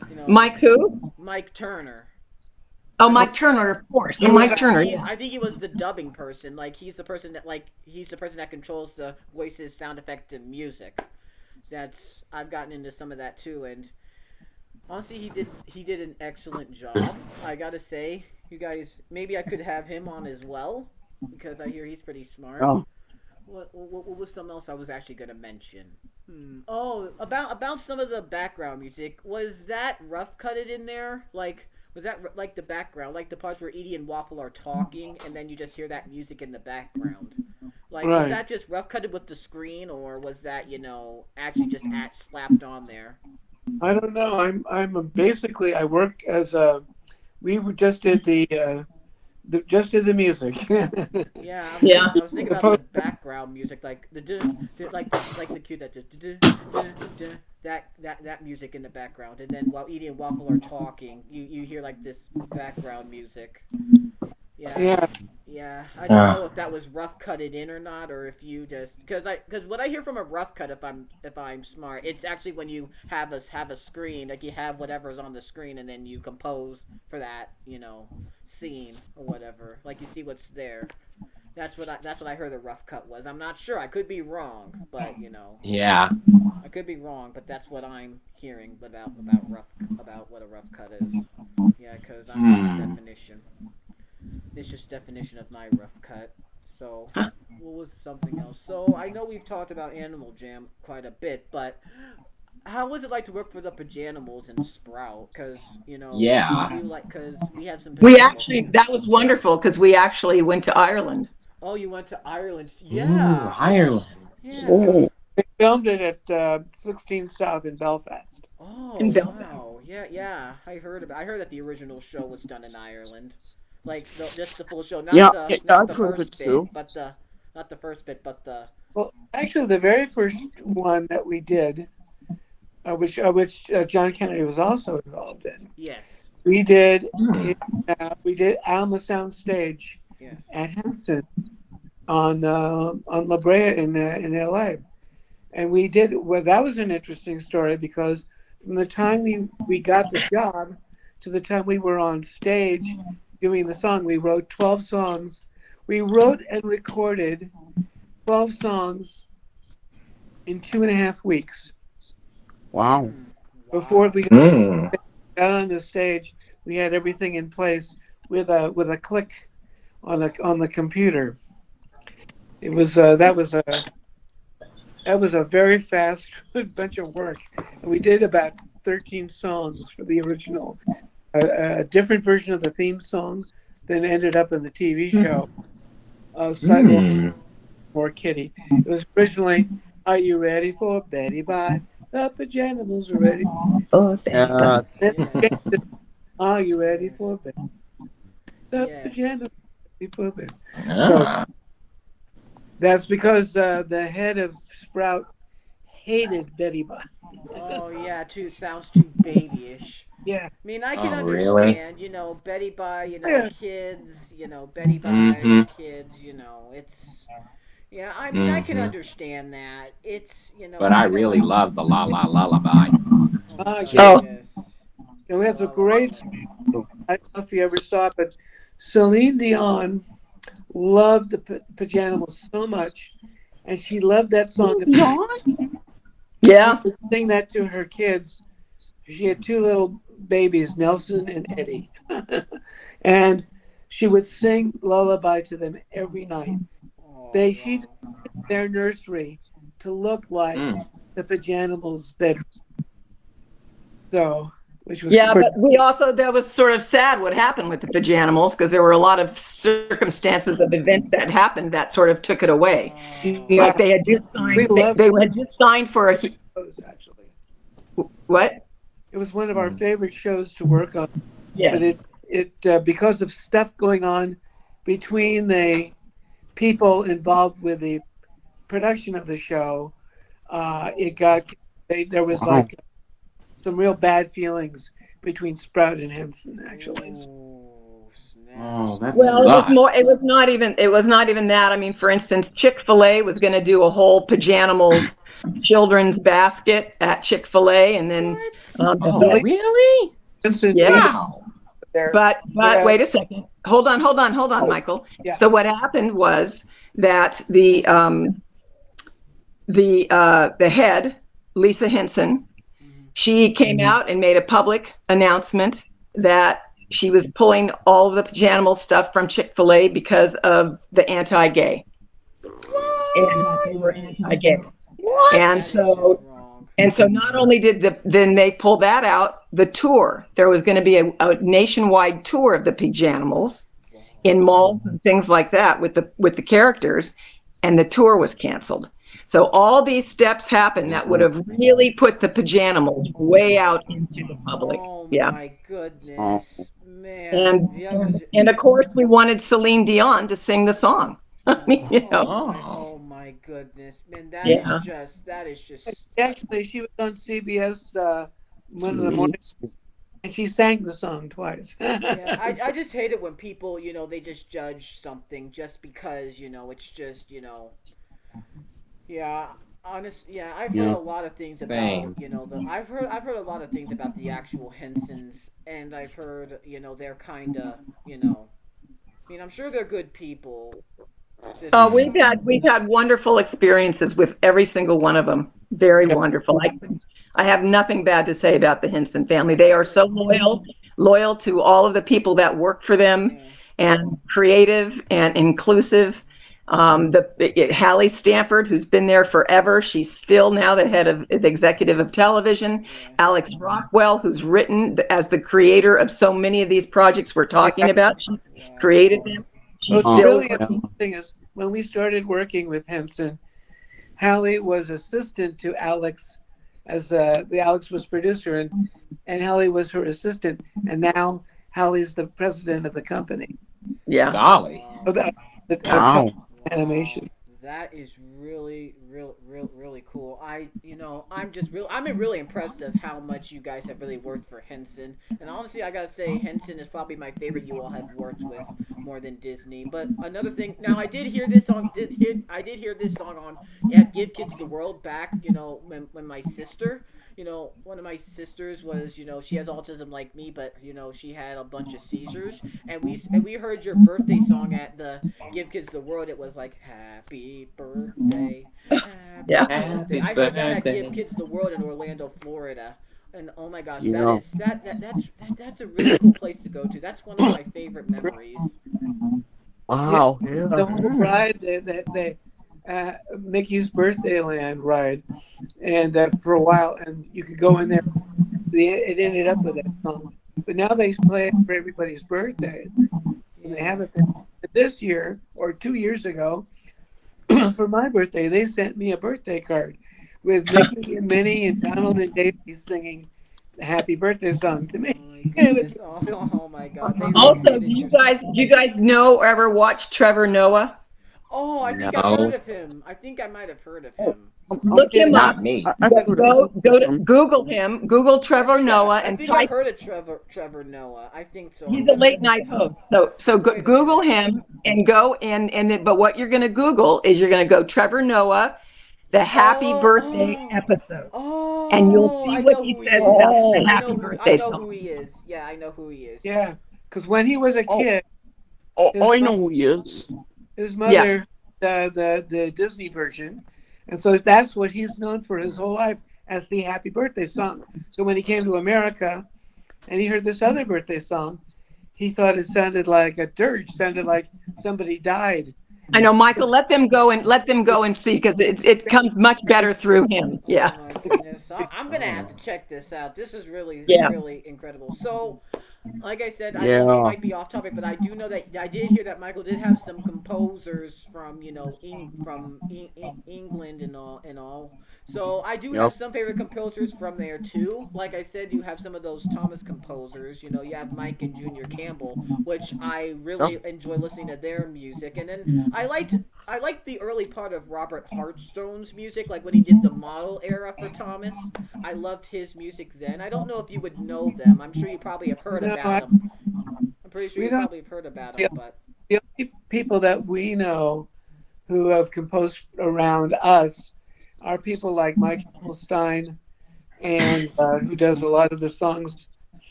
Mike Mike who? Mike Turner. Oh, Mike Turner, of course. He Oh, was- Mike Turner. He's, Yeah. I think he was the dubbing person. Like he's the person that controls the voices, sound effect, and music. I've gotten into some of that too, and honestly, he did an excellent job. I gotta say, you guys, maybe I could have him on as well because I hear he's pretty smart. Oh. What was something else I was actually gonna mention? Oh, about some of the background music. Was that rough cutted in there? Was that like the background, like the parts where Edie and Waffle are talking, and then you just hear that music in the background? Was Right. that just rough cutted with the screen, or was that actually just slapped on there? I don't know. I'm basically I work as a. We just did just did the music. Yeah, Yeah. I was thinking about the background music, like the like the cue that that music in the background, and then while Edie and Waffle are talking, you hear like this background music. Yeah, Yeah, yeah. I don't know if that was rough cutted in or not, or if you just because what I hear from a rough cut, if I'm smart, it's actually when you have a screen, like you have whatever's on the screen, and then you compose for that, scene or whatever. Like you see what's there. That's what I heard the rough cut was. I'm not sure. I could be wrong, but Yeah. I could be wrong, but that's what I'm hearing about what a rough cut is. Yeah, because I'm just a definition. It's just definition of my rough cut. So, what was something else? So, I know we've talked about Animal Jam quite a bit, but how was it like to work for the Pajanimals and Sprout? Because, Yeah. because we have some We Pajanimals. actually, that was wonderful because we actually went to Ireland. Oh, you went to Ireland. Ooh, Yeah. Ireland. Yeah. they filmed it at 16 South in Belfast. Oh, In Belfast. wow. Yeah, yeah. I heard that the original show was done in Ireland. Like just the full show, Yeah, not I've the heard of it first too. bit, but not the first bit, but the Well, actually, the very first one that we did, which John Kennedy was also involved in, yes. we did Hmm. we did on the sound stage Yes. at Henson on La Brea in LA. And we did, well, that was an interesting story because from the time we got the job to the time we were on stage doing the song, we wrote 12 songs. We wrote and recorded 12 songs in 2.5 weeks. Wow. Before Wow. we Hmm. got on the stage, we had everything in place with a click on the computer. It was that was a very fast bunch of work, and we did about 13 songs for the original. A different version of the theme song then ended up in the TV show, slightly Hmm. more kiddie. It was originally "Are You Ready for Betty Bye?" The Pajanimals are ready. Oh, Betty Bye. Then Yes. we Yes. changed it, "Are you ready Yes. for Betty? The Yes. Pajanimals are ready for Betty." So Ah. that's because the head of Sprout hated Betty Bye. Oh yeah, too sounds too babyish. Yeah, I mean, I can Oh, really? understand, Betty Bye, yeah. kids, Betty Bye, Mm-hmm. kids, it's yeah, I mean, I can Mm-hmm. understand that. It's, But I I don't really love the La La Lullaby. Oh my gosh, Yes. Oh, yes. And we The have a La La great, Land. I don't know if you ever saw it, but Celine Dion loved the Pajanimals so much, and she loved that song. She yeah. would sing that to her kids. She had two little babies, Nelson and Eddie, and she would sing lullaby to them every night. Oh She wow. their nursery to look like Mm. the Pajanimals' bedroom. So, which was Yeah, pretty. but we also, that was sort of sad what happened with the Pajanimals because there were a lot of circumstances of events that happened that sort of took it away. Oh. Like Yeah, they had we, just signed, we loved they had just signed for those actually. what? It was one of our favorite shows to work on, but Yes. it because of stuff going on between the people involved with the production of the show, it got there was Wow. like some real bad feelings between Sprout and Henson actually. Oh, snap. Oh, that Well, it was sucks. more, it was not even that. I mean, for instance, Chick-fil-A was going to do a whole Pajanimals children's basket at Chick-fil-A. And then, What? Oh, Really, really? Henson yeah. Wow. there. But Yeah, wait a second. Hold on, Michael. yeah. So what happened was that the head, Lisa Henson, she came out and made a public announcement that she was pulling all of the Pajanimal stuff from Chick-fil-A because of the anti-gay, and that they were anti-gay. And That is just so wrong. not only did then they pull that out, the tour, there was going to be a nationwide tour of the Pajanimals in malls and things like that with the characters, and the tour was canceled. So all these steps happened that would have really put the Pajanimals way out into the public. Oh Yeah. my goodness, man. And Yeah, and of course we wanted Celine Dion to sing the song. I mean, you know. oh my goodness, man. Yeah. That is just. Actually, she was on CBS one of the mornings, and she sang the song twice. Yeah, I just hate it when people, they just judge something just because, it's just, yeah, yeah, I've heard a lot of things about, Same. I've heard a lot of things about the actual Hensons, and I've heard, they're kind of, I mean, I'm sure they're good people. Oh, we've had wonderful experiences with every single one of them. Very wonderful. I have nothing bad to say about the Henson family. They are so loyal to all of the people that work for them, and creative and inclusive. Hallie Stanford, who's been there forever, she's still now the head of the executive of television. Alex Rockwell, who's written as the creator of so many of these projects we're talking about, she's created them. She's What's still really interesting is when we started working with Henson, Hallie was assistant to Alex, as the Alex was producer, and Hallie was her assistant, and now Hallie's the president of the company. Yeah. Golly. Of the Wow. animation. That is really cool. I'm really impressed of how much you guys have really worked for Henson. And honestly, I gotta say, Henson is probably my favorite you all have worked with more than Disney. But another thing, now I did hear this song. I did hear this song on Give Kids the World back. When my sister. One of my sisters was, she has autism like me, but she had a bunch of seizures, and we heard your birthday song at the Give Kids the World. It was like Happy Birthday, Happy Birthday. I heard that at Give Kids the World in Orlando, Florida, and oh my gosh, that's a really cool place to go to. That's one of my favorite memories. Wow. The whole ride that Mickey's Birthday Land ride, and for a while, and you could go in there. It ended up with that song, but now they play it for everybody's birthday, and they have it this year or 2 years ago. For my birthday, they sent me a birthday card with Mickey and Minnie and Donald and Daisy singing the Happy Birthday song to me. Oh my god. Also, do you guys know or ever watch Trevor Noah? Oh, I think I've heard of him. I think I might have heard of him. Look him up. Not me. Go to Google him. Google Trevor Noah and I think type. I've heard of Trevor Noah. I think so. He's a late night host. So Google him and go but what you're going to Google is you're going to go Trevor Noah, the Happy Birthday episode. Oh, And you'll see what he says about the Happy Birthday song. I know who he is. Yeah, I know who he is. Yeah, because when he was a kid, I know who he is. his mother, the Disney version, and so that's what he's known for his whole life, as the Happy Birthday song. So when he came to America and he heard this other birthday song, he thought it sounded like a dirge, sounded like somebody died. I know, Michael. Let them go and see, because it comes much better through him. Yeah. Oh my goodness. I'm gonna have to check this out. This is really incredible. So, like I said, I know this might be off topic, but I do know that I did hear that Michael did have some composers from England and all. So I do have some favorite composers from there too. Like I said, you have some of those Thomas composers. You have Mike and Junior Campbell, which I really enjoy listening to their music. And then I liked the early part of Robert Hartstone's music, like when he did the model era for Thomas. I loved his music then. I don't know if you would know them. I'm sure you probably have heard about them. I'm pretty sure you probably have heard about them, but the only people that we know who have composed around us are people like Mike Stein, and who does a lot of the songs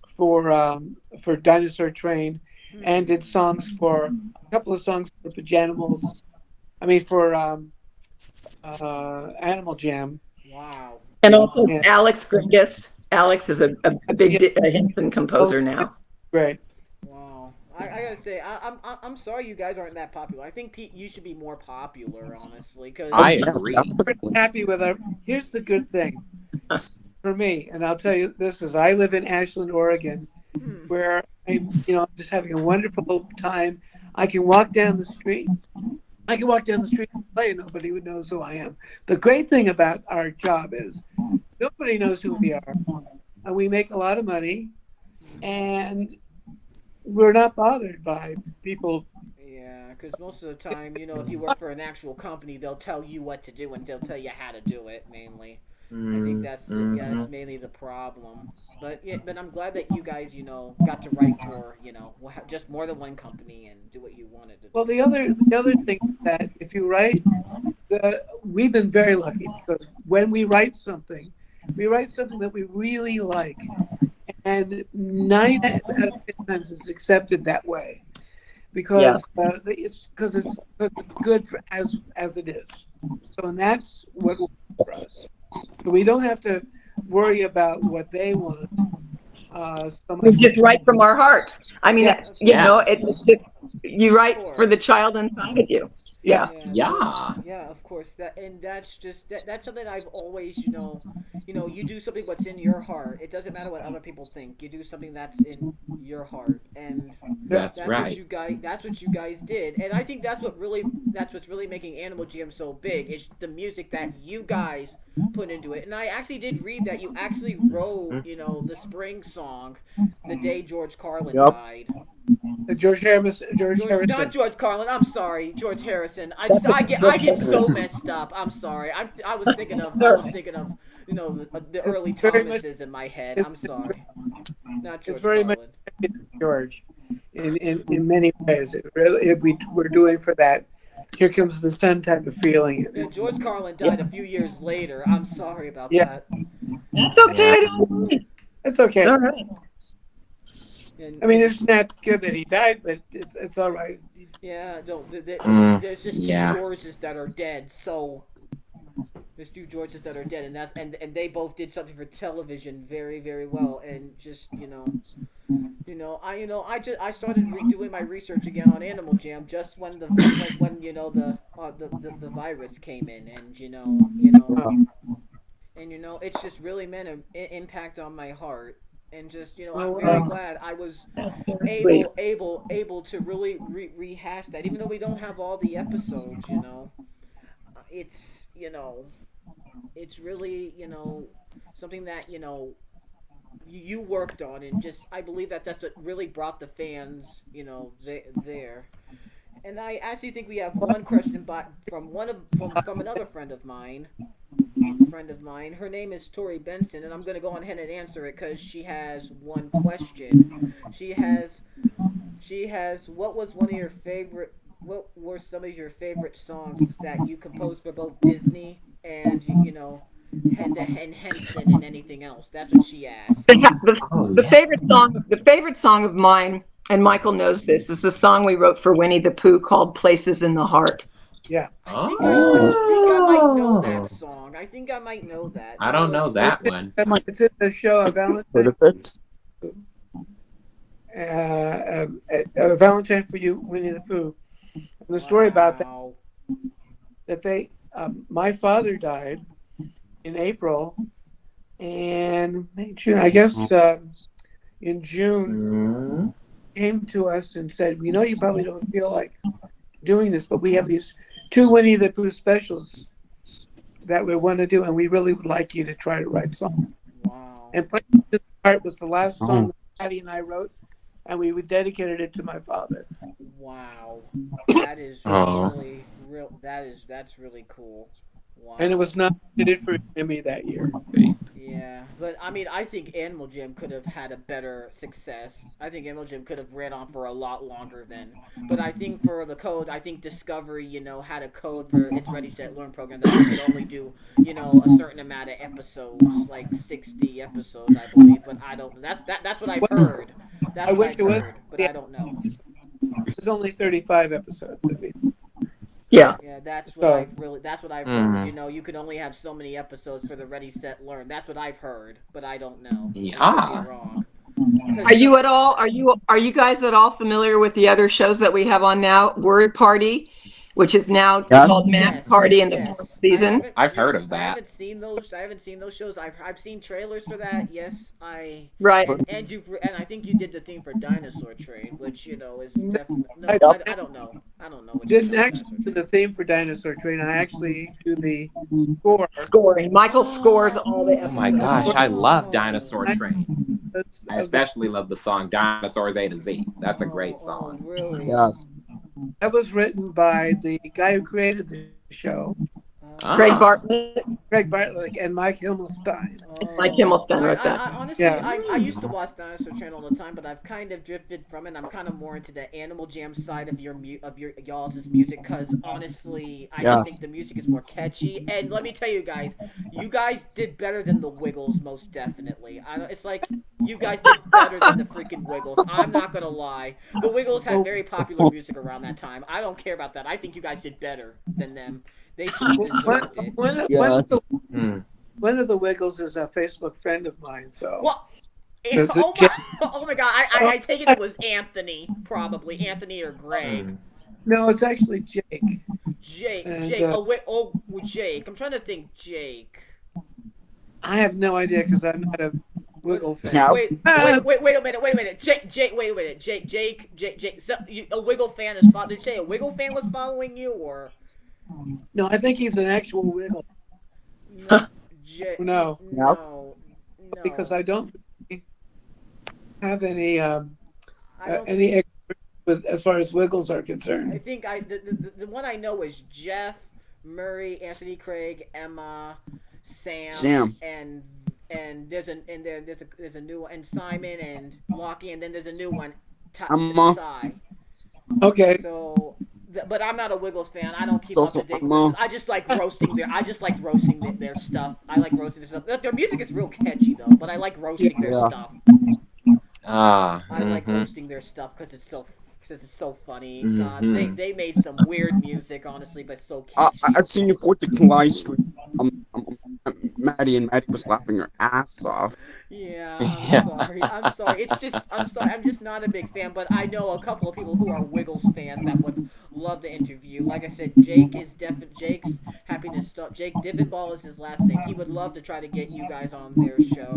for Dinosaur Train, and did songs for a couple of songs for Pajanimals. I mean for Animal Jam. wow. And also Alex Gringus. Alex is a big Henson composer now. Right. Wow. I gotta say, I'm sorry you guys aren't that popular. I think Pete, you should be more popular, honestly. Cause I agree. We're happy with our. Here's the good thing for me, and I'll tell you this is I live in Ashland, Oregon, where I'm just having a wonderful time. I can walk down the street. I can walk down the street and play, and nobody would knows who I am. The great thing about our job is nobody knows who we are, and we make a lot of money, and we're not bothered by people. Yeah, because most of the time, if you work for an actual company, they'll tell you what to do and they'll tell you how to do it mainly. I think that's that's mainly the problem. But but I'm glad that you guys, got to write for, just more than one company and do what you wanted to do. Well, the other thing is that if you write, we've been very lucky because when we write something that we really like, and 9 out of 10 times it's accepted that way because it's good for, as it is. So, and that's what works for us. So we don't have to worry about what they want. So We much. just write from our hearts. I mean, Yeah. it's you write for the child inside of you. Yeah. Yeah, of course. That's just that's something I've always, you do something what's in your heart. It doesn't matter what other people think. You do something that's in your heart, and That's right. what you guys. That's what you guys did, and I think that's what's really making Animal Jam so big. Is the music that you guys put into it. And I actually did read that you actually wrote, the spring song the day George Carlin died. George Harrison. Not George Carlin. I'm sorry, George Harrison. I get so messed up. I'm sorry. I was thinking of the early Thomases in my head. I'm sorry. Not George It's very Carlin. much George in many ways. It really, if we're doing for that, here comes the sun type of feeling. Yeah, George Carlin died a few years later. I'm sorry about that. That's okay. It's okay. It's all right. And, I mean, it's not good that he died, but it's all right. yeah, there's just two Yeah. Georges that are dead. So there's two Georges that are dead, and and they both did something for television very, very well. And just I started doing my research again on Animal Jam just when the virus came in, and it's just really meant an impact on my heart. And just I'm very glad I was able to really rehash that, even though we don't have all the episodes. It's it's really something that you worked on, and just I believe that's what really brought the fans there. And I actually think we have one question from another friend of mine. Her name is Tori Benson, and I'm going to go ahead and answer it because she has one question. She has what were some of your favorite songs that you composed for both Disney and and Henson and anything else? That's what she asked. The favorite song of mine, and Michael knows this, is the song we wrote for Winnie the Pooh called "Places in the Heart." Yeah. I think I might know that song. I think I might know that. I don't know that one. It's in the show of Valentine for You, Winnie the Pooh. And the story about that they, my father died in April, and June, I guess in June, came to us and said, "We know you probably don't feel like doing this, but we have these 2 Winnie the Pooh specials that we want to do, and we really would like you to try to write songs." Wow. And Places in the Heart was the last song that Patty and I wrote, and we dedicated it to my father. Wow. That is really real. That's really cool. Wow. And it was nominated for an Emmy that year. Yeah, but I mean, I think Animal Jam could have had a better success. I think Animal Jam could have ran on for a lot longer then. But I think for the code, I think Discovery, had a code for its Ready Set Learn program that you could only do, a certain amount of episodes, like 60 episodes, I believe. But I don't. That's what I've heard. I wish it was, but I don't know. There's only 35 episodes. Yeah. Yeah, that's what I've heard. You can only have so many episodes for the Ready Set Learn. That's what I've heard, but I don't know. Yeah. I could be wrong. Are you guys at all familiar with the other shows that we have on now? Word Party which is now Yes. called Math Yes, Party in the yes. fourth season. I've heard Yes, of that. I haven't seen those shows. I've seen trailers for that. Yes, Right. and I think you did the theme for Dinosaur Train, which is No, definitely no. I I don't know. I don't know what you didn't did for actually Dinosaur do Train. the theme for Dinosaur Train. I actually do the score. Scoring. Michael scores all the Oh my episodes. gosh, I love Oh. Dinosaur Train. I Of the, especially love the song Dinosaurs A to Z. That's a great Oh, song. really? Yes. that was written by the guy who created the show, Greg Ah. Bartlett, Greg Bartlett, and Mike Himmelstein. Mike Himmelstein wrote that. I honestly, Yeah. I used to watch Dinosaur Channel all the time, but I've kind of drifted from it. I'm kind of more into the Animal Jam side of your y'all's music, because honestly, I just Yes. think the music is more catchy. And let me tell you guys did better than the Wiggles, most definitely. It's like you guys did better than the freaking Wiggles. I'm not gonna lie. The Wiggles had very popular music around that time. I don't care about that. I think you guys did better than them. They should have deserved it. Yes. One of the Wiggles is a Facebook friend of mine, so Well, That's a oh my God! I take it was Anthony, probably Anthony or Greg. no, it's actually Jake. Jake, And, Jake. Jake. I'm trying to think. Jake. I have no idea because I'm not a Wiggle fan. Yeah. Wait a minute. Jake. Wait a minute. Jake. So, a Wiggle fan is following. Did you say a Wiggle fan was following you, or? No, I think he's an actual Wiggle No, Jake. No. Yes. No. because I don't have any I don't any experience with as far as Wiggles are I concerned. think the one I know is Jeff, Murray, Anthony Craig, Emma, Sam. and there's a new one, and Simon and Lockie, and then there's a new one, Sai. Okay. So, but I'm not a Wiggles fan. I don't keep So- up to date. so- I just like roasting their stuff. I like roasting their stuff. Their music is real catchy though, but I like roasting their Yeah. stuff. Ah. I like mhm. roasting their stuff because it's so funny. God, Mhm. they made some weird music, honestly, but so catchy. I've seen you put the live stream. Maddie was laughing her ass off. Yeah, Yeah. I'm sorry. I'm sorry. I'm just not a big fan, but I know a couple of people who are Wiggles fans that would love to interview. Like I said, Jake's happiness stuff. Jake Dibbinball is his last name. He would love to try to get you guys on their show.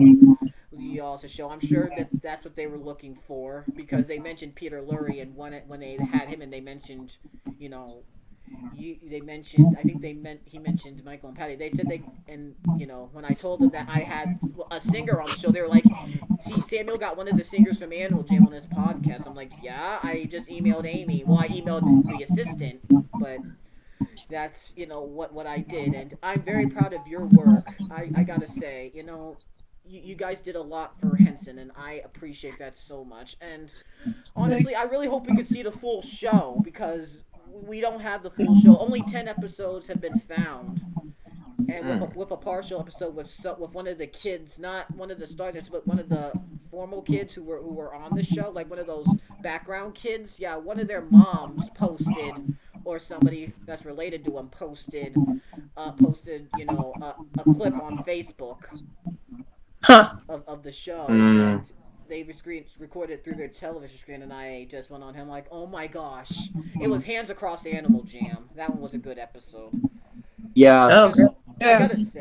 The also show. I'm sure that's what they were looking for, because they mentioned Peter Lurie, and when they had him, and they mentioned, they mentioned, I think he mentioned Michael and Patty. They said when I told them that I had a singer on the show, they were like, Samuel got one of the singers from Animal Jam on his podcast. I'm like, yeah, I just emailed Amy. Well, I emailed the assistant, but that's what I did, and I'm very proud of your work. I gotta say, you guys did a lot for Henson, and I appreciate that so much. And honestly, I really hope we could see the full show, because we don't have the full show. Only 10 episodes have been found, and with a partial episode with one of the kids, not one of the starters, but one of the formal kids who were on the show, like one of those background kids. Yeah, one of their moms posted, or somebody that's related to them posted a clip on Facebook of the show, and they recorded through their television screen, and I just went on him like, oh my gosh, it was Hands Across Animal Jam. That one was a good episode. Yes. I gotta say,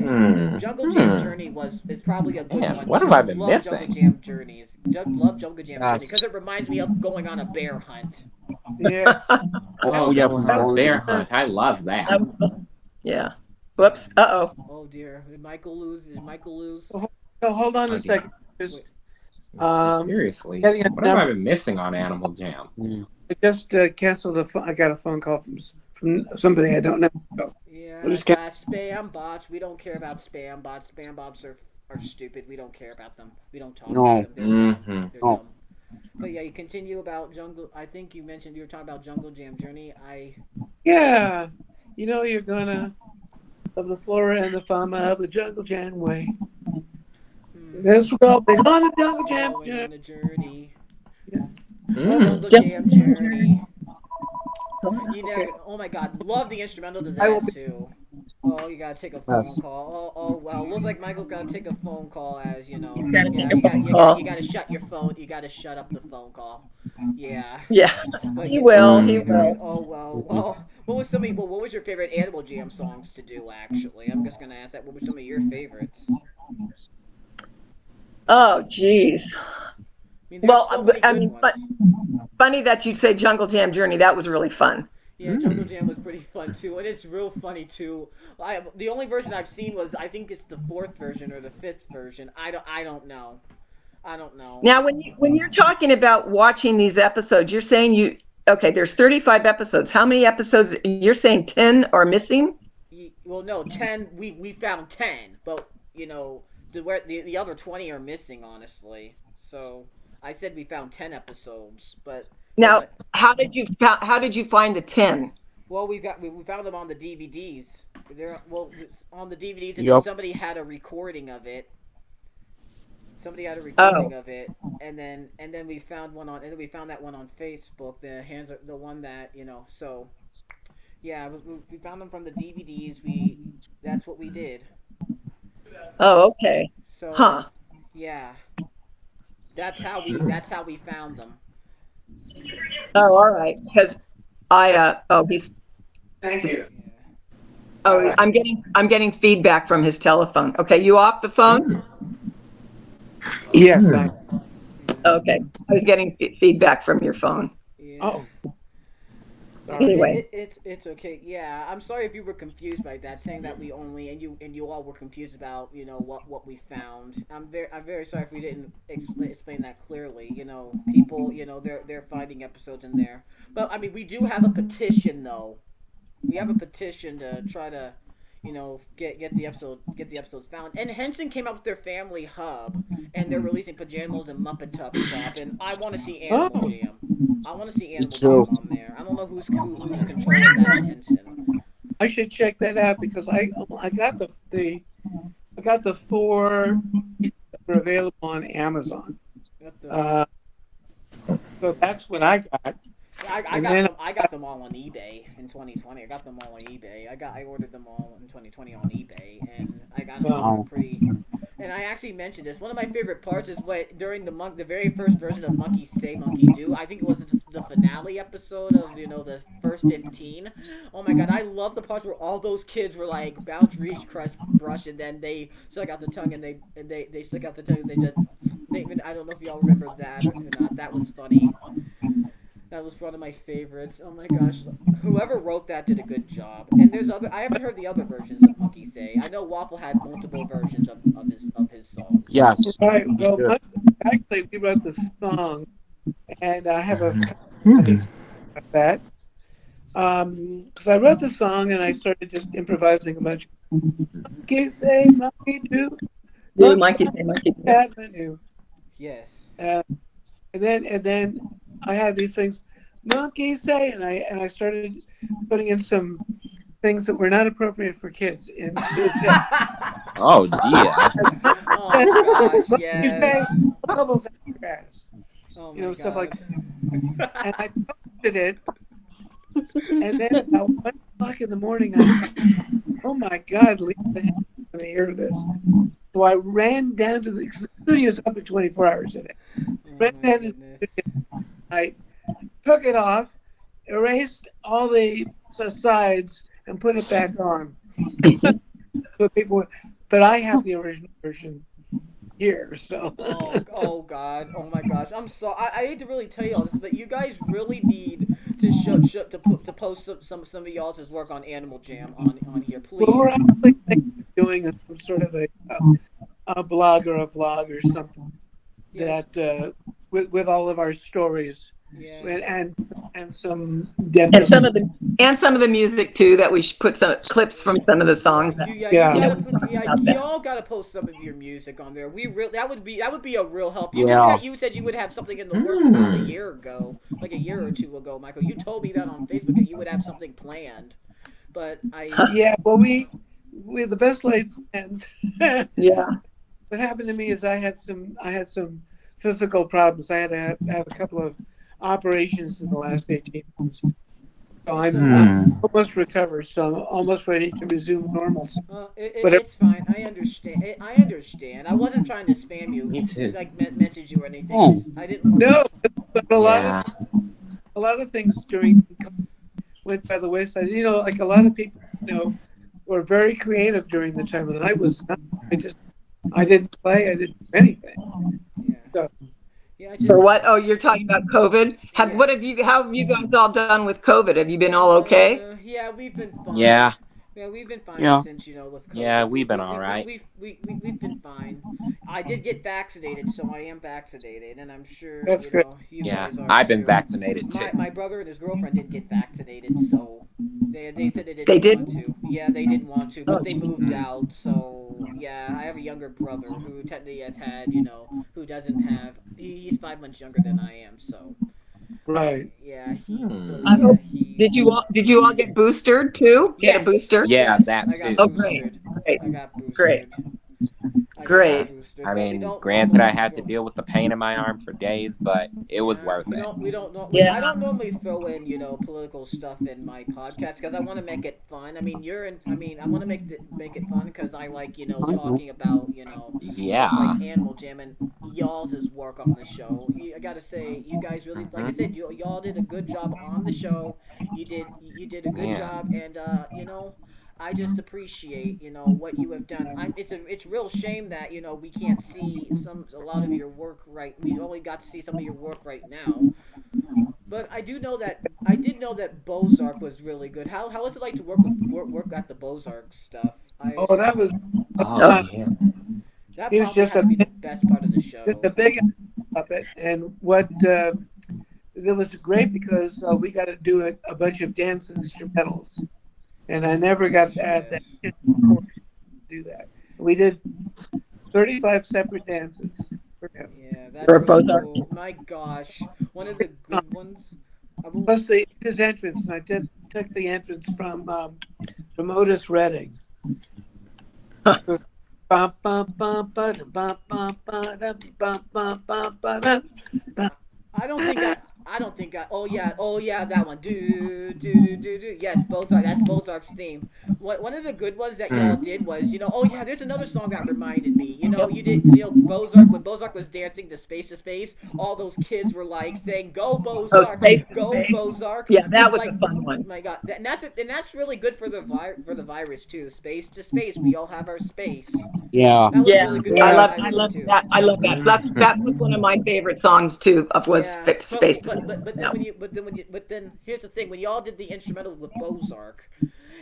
Jungle Jam Journey is probably a good Man, one. what too. have I been love missing? Jungle Jam Journeys. Love Jungle Jam Journey Yes. because it reminds me of going on a bear hunt. Yeah. Oh yeah. Bear hunt. I love that. Yeah. Whoops. Oh dear, did Michael lose? So hold on a second. Just, Seriously, getting a what have I number. been missing on Animal Jam? I just canceled the phone. I got a phone call from somebody I don't know. Yeah, We'll just get- spam bots. We don't care about spam bots. Spam bots are stupid. We don't care about them. We don't talk No. about them. They're Mhm. dumb. But yeah, you continue about Jungle. I think you mentioned you were talking about Jungle Jam Journey. Yeah. You're gonna of the flora and the fauna of the Jungle Jam way. Let's go. We're on the Jungle Jam Going journey. on a journey. Mm. Jungle Jam Journey. Oh my God, love the instrumental to that too. Oh, you gotta take a phone Yes. call. Oh well, looks like Michael's gotta take a phone call, as you know. Gotta Yeah, take a phone call. you gotta shut your phone. You gotta shut up the phone call. Yeah. Yeah. But He will. Mm. He will. Oh well. What was some of, well, what was your favorite Animal Jam songs to do? Actually, I'm just gonna ask that. What were some of your favorites? Oh, geez. I mean, there's Well, so many I good mean, ones. funny that you say Jungle Jam Journey. That was really fun. Yeah, Jungle Jam was pretty fun too, and it's real funny too. The only version I've seen was I think it's the fourth version or the fifth version. I don't know. I don't know. Now, when you're talking about watching these episodes, you're saying okay. There's 35 episodes. How many episodes? You're saying 10 are missing? Well, no, 10. We found 10, but you know the other 20 are missing. Honestly, so I said we found 10 episodes, but Now, how did you find the 10? well, we found them on the DVDs. They're well on the DVDs, and Yup. somebody had a recording of it. Somebody had a recording of it, and then we found one on, and then we found that one on Facebook. The one that So yeah, we found them from the DVDs. That's what we did. Oh, okay. So Huh. yeah, that's how we found them. Oh, all right. Because he's Thank you. I'm getting feedback from his telephone. Okay, you off the phone? Yes. Okay, I was getting feedback from your phone. Yeah. Oh. Anyway. It's okay. Yeah, I'm sorry if you were confused by that, saying that we only and you all were confused about what we found. I'm very sorry if we didn't explain that clearly. People they're finding episodes in there, but I mean we do have a petition though. We have a petition to try to get the episodes found. And Henson came up with their family hub, and they're releasing Pajamas and Muppet Tuck Shop, and I want to see Animal Jam. I want to see Animal Jam on there. I don't know who's controlling that at Henson. I should check that out because I got the 4 that were available on Amazon. So that's what I got. I got them all on eBay in 2020. I got them all on eBay. I ordered them all in 2020 on eBay, and I got them all pretty. And I actually mentioned this. One of my favorite parts is during the very first version of Monkey Say, Monkey Do. I think it was the finale episode of the first 15. Oh my god, I love the parts where all those kids were like bounce, reach, crush, brush, and then they stuck out the tongue and they stuck out the tongue and I don't know if y'all remember that or not. That was funny. That was one of my favorites. Oh my gosh, whoever wrote that did a good job. And I haven't heard the other versions of Monkey Say. I know Waffle had multiple versions of his songs. Yes. Right. Well, actually, we wrote the song, and I have a funny story about that. Because I wrote the song and I started just improvising a bunch. Monkey say, monkey do. Monkey Say, Monkey Do. Avenue. Yes. And then I had these things, monkey say, and I started putting in some things that were not appropriate for kids. Oh dear. Oh gosh, yes. Say, bubbles out your ass. Oh my god. Stuff like that. And I posted it, and then about 1 o'clock in the morning, I thought, oh my God, leave the hell out of me, hear this. So I ran down to the studio's up at 24 hours a day. Ran down to the studio. I took it off, erased all the sides, and put it back on. So but I have the original version here. So. Oh God! Oh my gosh! I'm so I hate to really tell you all this, but you guys really need to post some of y'all's work on Animal Jam on here, please. Well, we're actually doing some sort of a blog or a vlog or something that with all of our stories. Yeah. And some and some of the music too, that we should put some clips from some of the songs. You all got to post some of your music on there. That would be a real help. You told me that you said you would have something in the works about a year ago, like a year or two ago, Michael. You told me that on Facebook that you would have something planned, but well, we the best laid plans. Yeah. What happened to me is I had some physical problems. I had to have a couple of operations in the last 18 months. So I'm almost recovered, so I'm almost ready to resume normalcy. It's fine. I understand. I wasn't trying to spam you, message you or anything. I didn't. No, but a lot of things during went by the wayside. You know, like a lot of people, you know, were very creative during the time, and I was not. I didn't play. I didn't do anything. Yeah. So Yeah, I For just what? Oh, you're talking about COVID? yeah. How have you guys all done with COVID? Have you been all okay? Yeah, we've been fine. Yeah. Yeah, we've been fine Yeah. since with COVID. Yeah, we've been all right. We've been fine. I did get vaccinated, so I am vaccinated, and I'm sure that's good. you Yeah, guys are I've been too. vaccinated too. My brother and his girlfriend didn't get vaccinated, so they said they They didn't want didn't? to. Yeah, they didn't want to, Oh, but they moved out. So yeah, I have a younger brother who technically has had who doesn't have. He's 5 months younger than I am, so Right. yeah, I yeah, hope. he's. Did you all get boosted too? Get a Yes, booster? Yeah, yes, that I got Oh, too. great, boosted. great, I got great, boosted. I got Yeah. great. boosted, I but we mean, don't granted, I normally had to throw. deal with the pain in my arm for days, but it was Yeah, worth it. we don't know. I Yeah. don't normally throw in political stuff in my podcast because I want to make it fun. I mean, I want to make it fun because I like talking about stuff Yeah. like Animal Jam and y'all's work on the show. I gotta say, you guys really, like I Hmm. said, y'all did a good job on the show. You did a good Yeah. job, and I just appreciate what you have done. It's a real shame that we can't see a lot of your work right. We only got to see some of your work right now. But I did know that Bozark was really good. How was it like to work at the Bozark stuff? Oh, that was Oh Oh, fun. yeah. That He was probably had to be the best part of the just show. a big puppet, and what it was great because we got to do a bunch of dance instrumentals, and I never got that Yes. chance before to do that. We did 35 separate dances for him. Yeah, that's for really Bozark. cool. My gosh, one of the good ones. I will, Plus his entrance, and I took the entrance from Otis Redding. Huh. It was bum, bum, bum, ba-dum, bum, bum, ba-dum, bum, bum, bum, ba-dum, bum. I don't think I. Oh yeah, that one. Do do do do do. Yes, Bozark. That's Bozark's theme. One of the good ones that y'all Mm. did was Oh yeah, there's another song that reminded me. You did. Bozark when Bozark was dancing to space. All those kids were like saying, "Go Oh, Bozark, Space to go Space. Bozark." Yeah, that With was like, a fun one. my God, and that's really good for the virus too. Space to space. We all have our space. Yeah. That was Yeah, really good for the Yeah, I virus love too. that. I love that. So that was one of my favorite songs too. Of was Yeah, Space to Space. but Yeah. then here's the thing: when y'all did the instrumental with Bozark,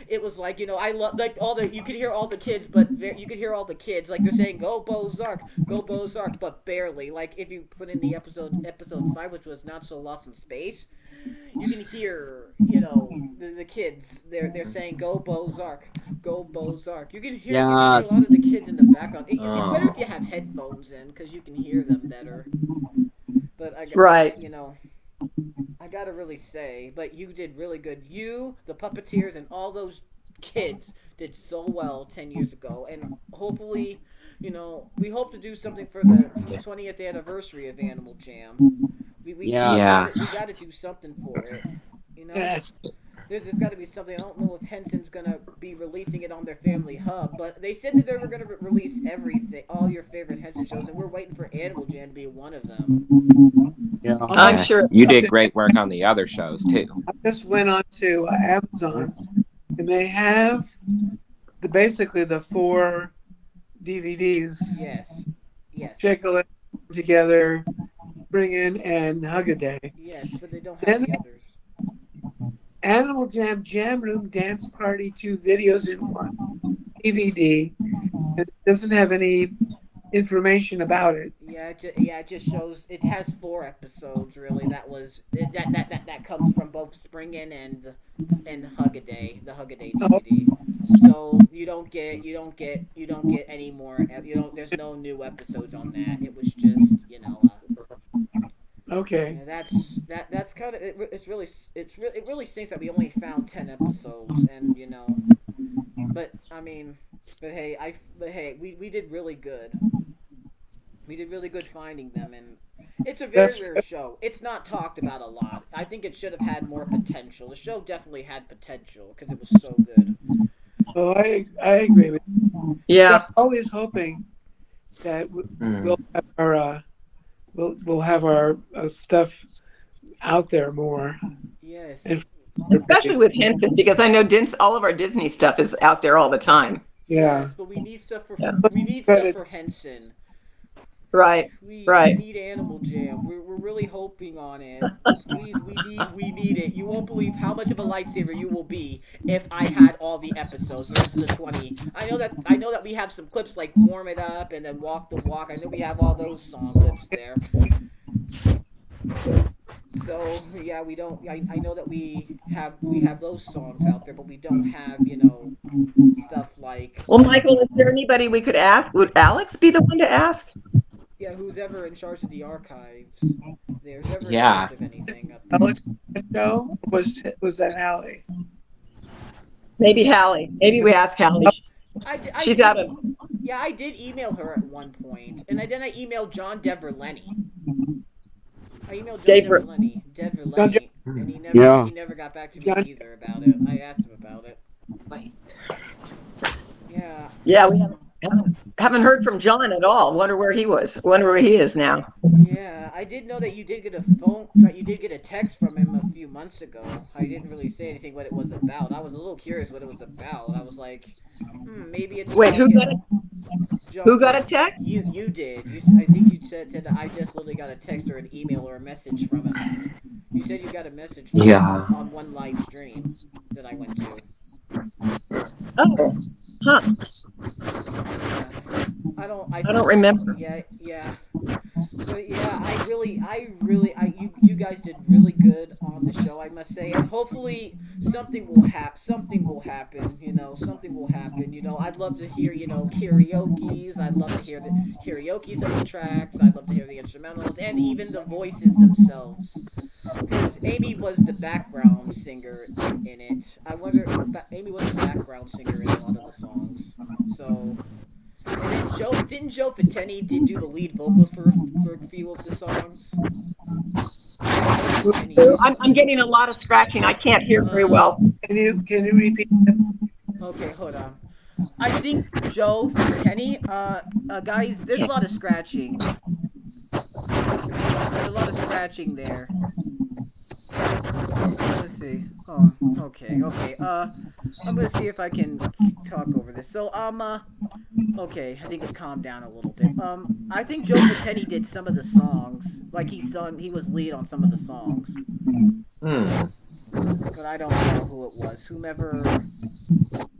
it was like I love like all the you could hear all the kids, but you could hear all the kids like they're saying go Bozark, but barely. Like if you put in the episode 5, which was Not So Lost in Space, you can hear the kids they're saying go Bozark, go Bozark. You can hear a Yes. lot of the kids in the background. It's better if Oh. you have headphones in because you can hear them better. But Right. I gotta really say, but you did really good. You, the puppeteers, and all those kids did so well 10 years ago, and hopefully, we hope to do something for the Yeah. 20th anniversary of Animal Jam. Yes. Yeah. We gotta do something for it. You know, yes. there's got to be something. I don't know if Henson's gonna be releasing it on their family hub, but they said that they were gonna release everything, all your favorite Henson shows, and we're waiting for Animal Jam to be one of them. Yeah. I'm I'm Yeah. sure. You did great work on the other shows too. I just went on to Amazon, and they have basically the 4 DVDs: Yes, yes, Shake a Leg Together, Bring In, and Hug a Day. yes, but they don't have Then the others. Animal Jam Jam Room Dance Party 2 videos in one DVD, and it doesn't have any information about it. It just shows it has 4 episodes really. That comes from both Spring In and Hug a Day, the Hug a Day Oh, DVD. So you don't get any more. There's no new episodes on that. It was just okay. yeah, that's kind of it really stinks that we only found 10 episodes and but I mean but hey we did really good. We did really good finding them, and it's a very That's rare show. It's not talked about a lot. I think it should have had more potential. The show definitely had potential because it was so good. oh, I agree with you. Yeah, Yeah. I'm always hoping that Mm. we'll have our we'll have our stuff out there more. Yes, And Especially with Henson, because I know all of our Disney stuff is out there all the time. Yeah. Yes, but we need stuff for Yeah. Henson. Right. Please, Right. we need Animal Jam. We're really hoping on it. Please, we need it. You won't believe how much of a lifesaver you will be if I had all the episodes, the rest of the 20. I know that we have some clips like Warm It Up and then Walk the Walk. I know we have all those song clips there. So yeah, we don't. I know that we have those songs out there, but we don't have stuff like Well, Michael, is there anybody we could ask? Would Alex be the one to ask? yeah, who's ever in charge of the archives. There's ever in Yeah. charge of anything up there. Alex show was that Allie? Maybe Hallie. Maybe we ask Hallie. She's out of. Yeah, I did email her at one point, and then I emailed John Deverlenny. I emailed John Deverlenny, and he never got back to me either about it. I asked him about it. Wait. Yeah. Yeah, we haven't heard from John at all. Wonder where he was. Wonder where he is now. Yeah, I did know that you did get a text from him a few months ago. I didn't really say anything what it was about. I was a little curious what it was about. I was like, maybe it's. Wait, who got it? Who got a text? You did. I think you said that I just literally got a text or an email or a message from him. You said you got a message from him on one live stream that I went to. Oh, huh. I don't remember. Yeah. But yeah, you guys did really good on the show, I must say, and hopefully something will happen. Something will happen. I'd love to hear karaoke's. I'd love to hear the karaoke's of the tracks. I'd love to hear the instrumentals and even the voices themselves. Because Amy was the background singer in it. I wonder if Amy was the background singer in a lot of the songs. So. And then didn't Joe Patenny do the lead vocals for a few of the songs? I'm getting a lot of scratching. I can't hear very well. Can you repeat that? Okay, hold on. I think Joe Patenny, guys, there's a lot of scratching. There's a lot of scratching there. Let's see. Oh, okay. I'm gonna see if I can talk over this. So, okay, I think it calmed down a little bit. I think Joe Patenny did some of the songs. Like he was lead on some of the songs. But I don't know who it was. Whomever.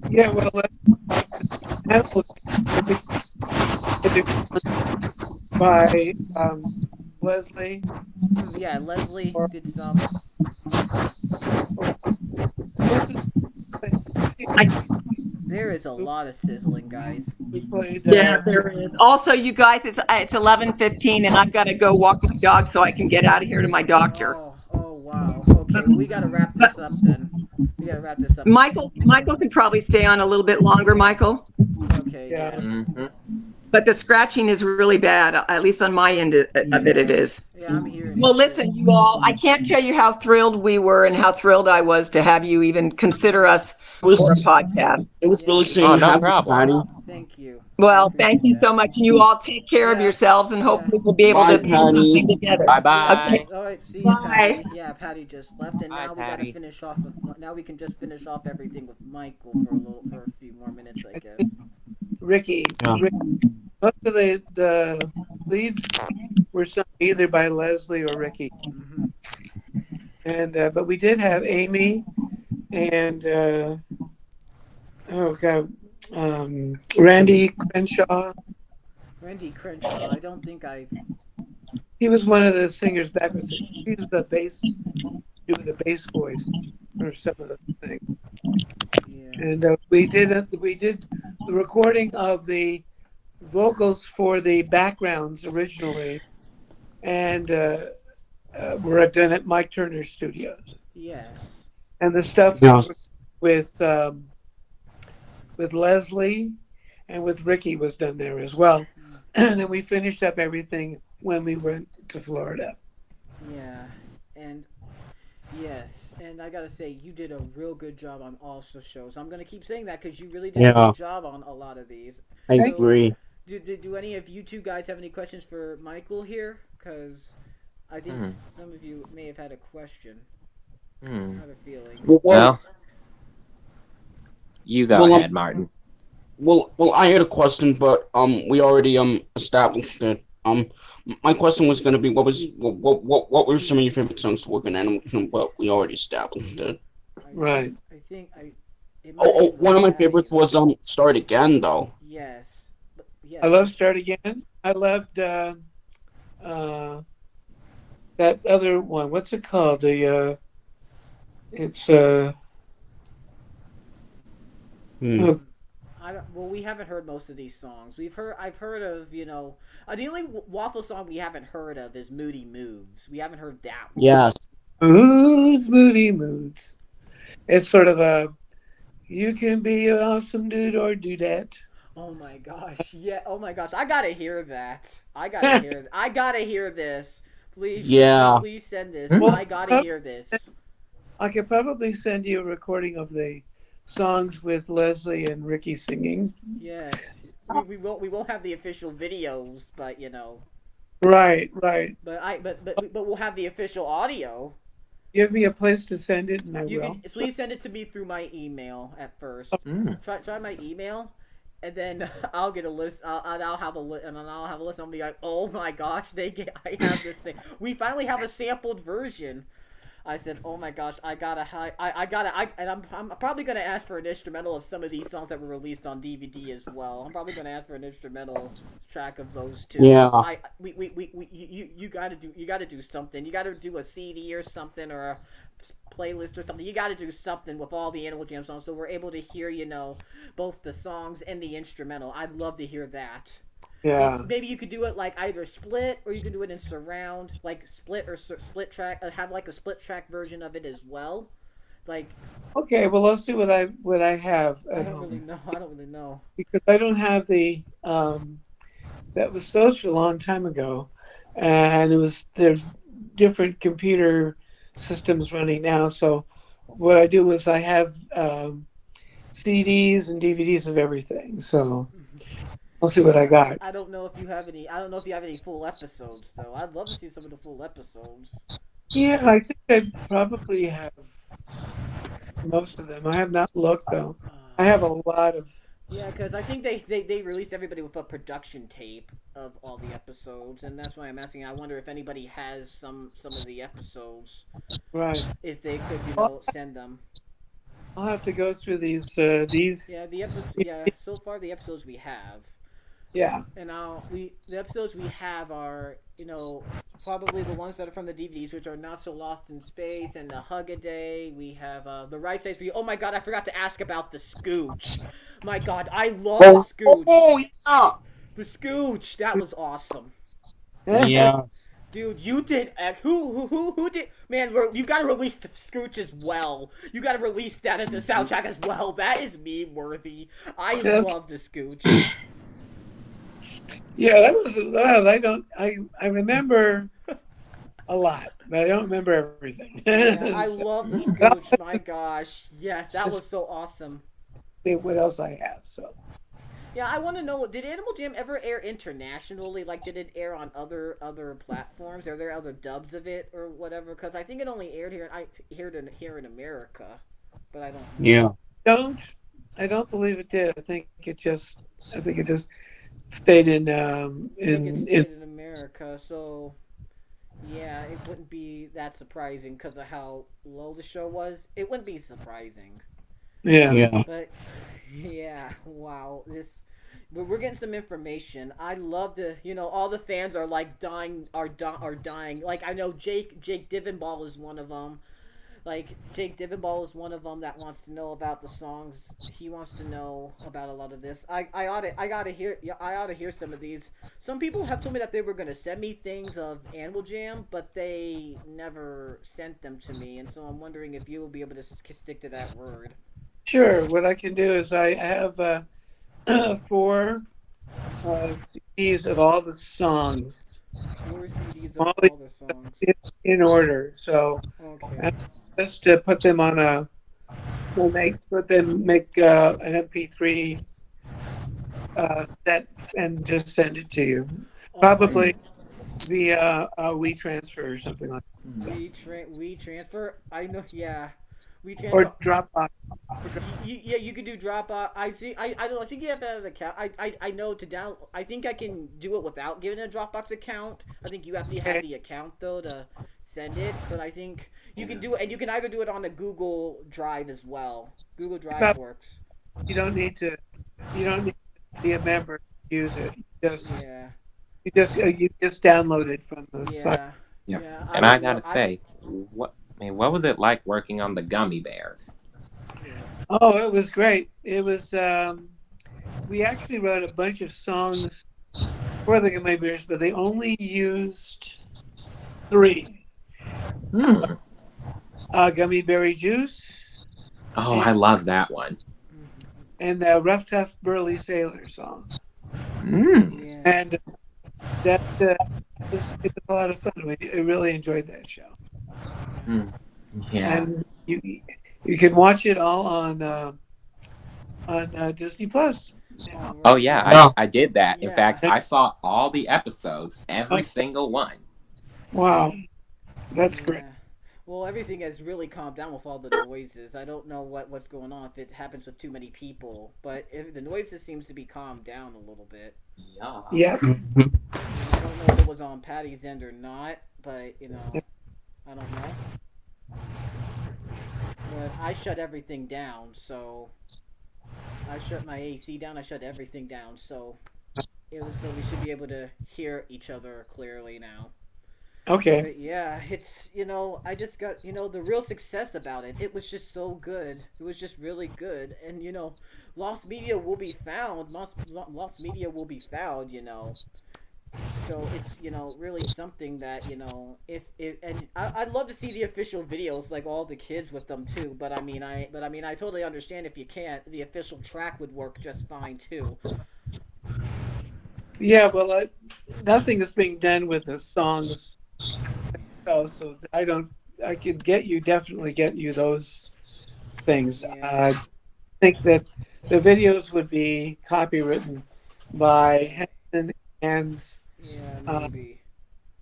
Yeah, well, that was by Leslie. Yeah, Leslie did some. There is a lot of sizzling, guys. Yeah, there is. Also, you guys, it's 11:15, and I've got to go walk my dog so I can get out of here to my doctor. Oh wow. Okay, well, we gotta wrap this up then. Michael can probably stay on a little bit longer. Michael. Okay. Yeah. Mm-hmm. But the scratching is really bad, at least on my end of it, it is. Yeah, I'm hearing. Well, listen, you all, I can't tell you how thrilled we were and how thrilled I was to have you even consider us for a podcast. It was really saying no problem. Thank you. Well, thank you so much. And you all take care of yourselves, and hopefully we'll be able to do something together. Bye-bye. Okay. All right, see you, Bye. Patty. Yeah, Patty just left, and Bye, now Patty. we gotta finish off with. Now we can just finish off everything with Michael for a few more minutes, I guess. Ricky, most of the leads were sung either by Leslie or Ricky. Mm-hmm. And but we did have Amy and Randy Crenshaw. Randy Crenshaw. I don't think I. He was one of the singers back. He's the bass, doing the bass voice or some of the things. Yeah. And we did the recording of the vocals for the backgrounds originally, and we're done at Mike Turner's studio. Yes. And the stuff with Leslie and with Ricky was done there as well. And then we finished up everything when we went to Florida. Yeah, and yes, and I gotta say, you did a real good job on all the shows. I'm gonna keep saying that because you really did a good job on a lot of these. I agree. Do any of you two guys have any questions for Michael here? Because I think some of you may have had a question. Hmm. I have a feeling. Well, you go well, ahead, Martin. I had a question, but we already established it. My question was gonna be, what were some of your favorite songs to work in Animal Kingdom? But we already established it. Right. I think it might have Oh, been one of my Happy. favorites was Start Again though. Yes, but I yes, love Start Again. I loved uh, that other one. What's it called? It's Hmm. uh, well, we haven't heard most of these songs. I've heard of, the only waffle song we haven't heard of is Moody Moves. We haven't heard that one. Yes. Moods, Moody Moods. It's sort of a you can be an awesome dude or do that. Oh my gosh, yeah. Oh my gosh, I gotta hear that. I gotta hear this. Yeah. Please send this. Well, I gotta hear this. I could probably send you a recording of the songs with Leslie and Ricky singing. Yes, we won't have the official videos, but Right, right. but we'll have the official audio. Give me a place to send it, and I You will. can please send it to me through my email at first. Hmm. Try my email, and then I'll get a list. I'll have a list, and then I'll have a list. I'll be like, oh my gosh, I have this thing. We finally have a sampled version. I said, "Oh my gosh, I'm probably gonna ask for an instrumental of some of these songs that were released on DVD as well. I'm probably gonna ask for an instrumental track of those too. Yeah. You gotta do something. You gotta do a CD or something or a playlist or something. You gotta do something with all the Animal Jam songs so we're able to hear both the songs and the instrumental. I'd love to hear that." Yeah. Maybe you could do it like either split or you can do it in surround, like split or split track. Have like a split track version of it as well. Like Okay. Well, let's see what I have I at don't really home know. I don't really know. because I don't have the. That was such a long time ago, and it was there different computer systems running now. So what I do is I have CDs and DVDs of everything. So I'll see what I got. I don't know if you have any. I don't know if you have any full episodes though. I'd love to see some of the full episodes. Yeah, I think I probably have most of them. I have not looked though. I have a lot of. Yeah, because I think they released everybody with a production tape of all the episodes, and that's why I'm asking. I wonder if anybody has some of the episodes, Right. if they could I'll, send them. I'll have to go through these. Yeah, the episode. Yeah, so far the episodes we have, Yeah. and now the episodes we have are probably the ones that are from the DVDs, which are Not So Lost in Space and the Hug a Day. We have the Right Size for You. Oh my God, I forgot to ask about the Scooch. My God, I love the Scooch. Yeah. The Scooch, that was awesome. Yes. Dude, you did. Who did? Man, you gotta release the Scooch as well. You gotta release that as a soundtrack as well. That is meme worthy. I love the Scooch. Yeah, that was. Well, I don't. I remember a lot, but I don't remember everything. Yeah, I So, love the Scooch. My gosh, yes, that was so awesome. see what else I have? So Yeah, I want to know. Did Animal Jam ever air internationally? Like, did it air on other platforms? Are there other dubs of it or whatever? Because I think it only aired here in America, but I don't know. Yeah. don't. I don't believe it did. I think it just stayed in I think it in. stayed in America, so yeah, it wouldn't be that surprising because of how low the show was. It wouldn't be surprising, Yeah. Yeah. but yeah, wow, we're getting some information. I love to, all the fans are like are dying. Like I know Jake Divenball is one of them. Like Jake Divenball is one of them that wants to know about the songs. He wants to know about a lot of this. I gotta hear. Yeah, I ought to hear some of these. Some people have told me that they were gonna send me things of Animal Jam, but they never sent them to me, and so I'm wondering if you will be able to stick to that word. Sure. What I can do is I have four CDs of all the songs, 4 CDs of all all the songs. in order. So Okay. just to put them on a make an MP3 set and just send it to you. All right. Probably via WeTransfer or something like that. So. We transfer. I know. Yeah, we Or transfer. Dropbox. Yeah, you could do drop. I think I don't. I think you have to have an account. I know to down. I think I can do it without giving a Dropbox account. I think you have to have Okay. the account though to send it. But I think you Yeah. can do it, and you can either do it on a Google Drive as well. Google I Drive thought works. you don't need to. You don't need to be a member to use it. Yeah, You just download it from the site. yeah, Yeah. yeah. I And I would gotta love. I say, what was it like working on the gummy bears? Oh, it was great. It was. We actually wrote a bunch of songs for the Gummy Bears, but they only used three: Hmm. Gummy Berry Juice Oh, and, I love that one. the Rough Tough Burly Sailor song. Hmm. Yeah. And that it was a lot of fun. I really enjoyed that show. Hmm. Yeah. And you can watch it all on Disney Plus All now. Oh right. yeah, Well. I did that. In fact, Yeah. And- I saw all the episodes, every oh, single one. wow, that's great. Yeah. Well, everything has really calmed down with all the noises. I don't know what's going on if it happens with too many people, but if the noises seems to be calmed down a little bit. Yeah. Yeah. I don't know if it was on Patty's end or not, but I don't know. But I shut everything down, so I shut my AC down. I shut everything down, so we should be able to hear each other clearly now. Okay. But yeah, it's I just got the real success about it. It was just so good. It was just really good, and lost media will be found. Lost media will be found. So it's really something that if and I'd love to see the official videos like all the kids with them too. But I totally understand if you can't. The official track would work just fine too. Yeah. Well, nothing is being done with the songs. So I don't. I could definitely get you those things. Yeah, Think that the videos would be copywritten by Henson and yeah, uh, maybe.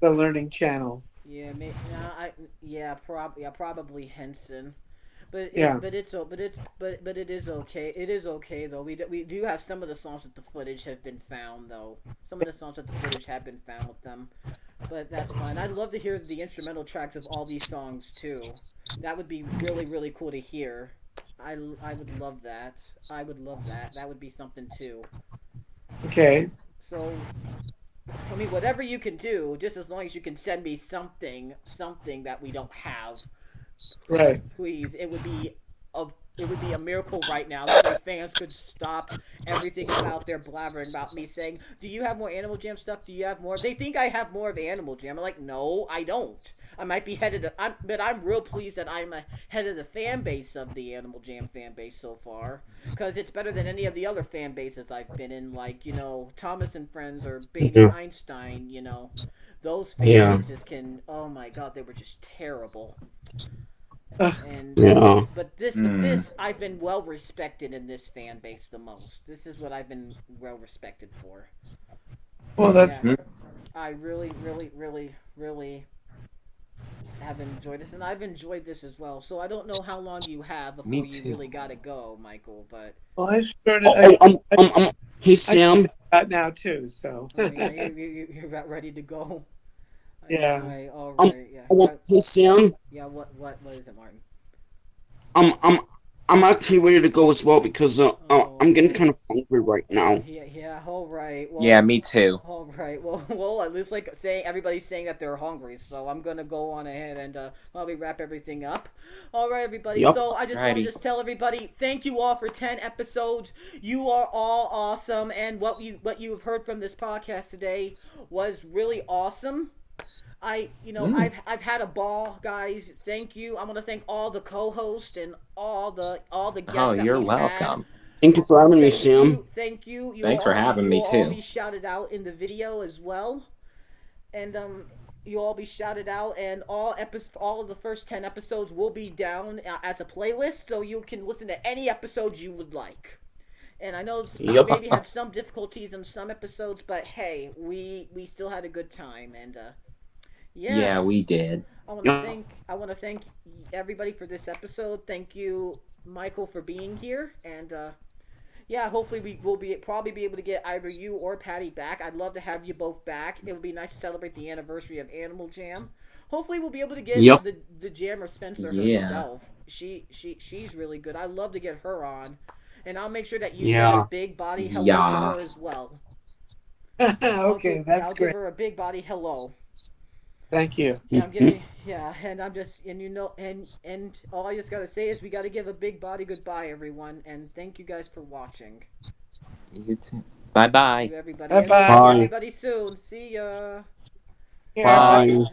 the Learning Channel. Yeah, yeah, probably Henson. But Yeah. it is okay. It is okay though. We do have some of the songs with the footage have been found though. Some of the songs with the footage have been found with them. But that's fine. I'd love to hear the instrumental tracks of all these songs too. That would be really really cool to hear. I would love that. I would love that. That would be something too. Okay. So whatever you can do, just as long as you can send me something that we don't have, Right. please. A it would be a miracle right now. That way fans could stop everything about their blabbering about me saying, "Do you have more Animal Jam stuff? Do you have more?" They think I have more of Animal Jam. I'm like, "No, I don't. I might be head of the but I'm real pleased that I'm a head of the fan base of the Animal Jam fan base so far cuz it's better than any of the other fan bases I've been in like, Thomas and Friends or Baby Yeah. Einstein. Those fan Yeah. bases can, oh my god, they were just terrible. Uh, And Yeah. but Hmm. this I've been well respected in this fan base the most. This is what I've been well respected for. well, And that's yeah, I really really really really have enjoyed this, and I've enjoyed this as well. So I don't know how long you have Me before you too. really gotta go, Michael. But well. I started. Oh, oh, hey I Sam. got now too. So oh yeah, you're about ready to go. yeah. All right, yeah, Hey Sam. yeah. What is it, Martin? Um, I'm, I'm actually ready to go as well because I'm getting Okay. kind of hungry right now. Yeah, yeah. All right. Yeah, Well, me too. all right. Well. At least like saying everybody's saying that they're hungry, so I'm gonna go on ahead and probably wrap everything up. All right, everybody. Yep. So I just want to Righty. just tell everybody, thank you all for 10 episodes. You are all awesome, and what you have heard from this podcast today was really awesome. I've had a ball, guys. Thank you. I want to thank all the co-hosts and all the Oh, guests that you're we've had. welcome. Thank you for having me, Thank Sam. you, thank you. Thanks for having You me will all too. be shouted out in the video as well, and you'll all be shouted out. And all of the first 10 episodes will be down as a playlist, so you can listen to any episodes you would like. And I know we Yep. maybe had some difficulties in some episodes, but hey, we still had a good time, and Yeah, yeah. we did. Yep. I want to thank everybody for this episode. Thank you, Michael, for being here, and yeah, hopefully we will probably be able to get either you or Patty back. I'd love to have you both back. It would be nice to celebrate the anniversary of Animal Jam. Hopefully we'll be able to get Yep. the Jammer Spencer Yeah. herself. She's really good. I'd love to get her on, and I'll make sure that you send a Yeah. big body hello to her Yeah. as well. Okay, that's I'll great. give her a big body hello. Thank you. Yeah, I'm giving. Yeah, and I'm just, and you know, and all I just gotta say is we gotta give a big body goodbye, everyone, and thank you guys for watching. You too. Bye bye. Thank you, everybody, Bye and we'll see bye. Bye. everybody soon. See ya. Yeah, bye. Bye.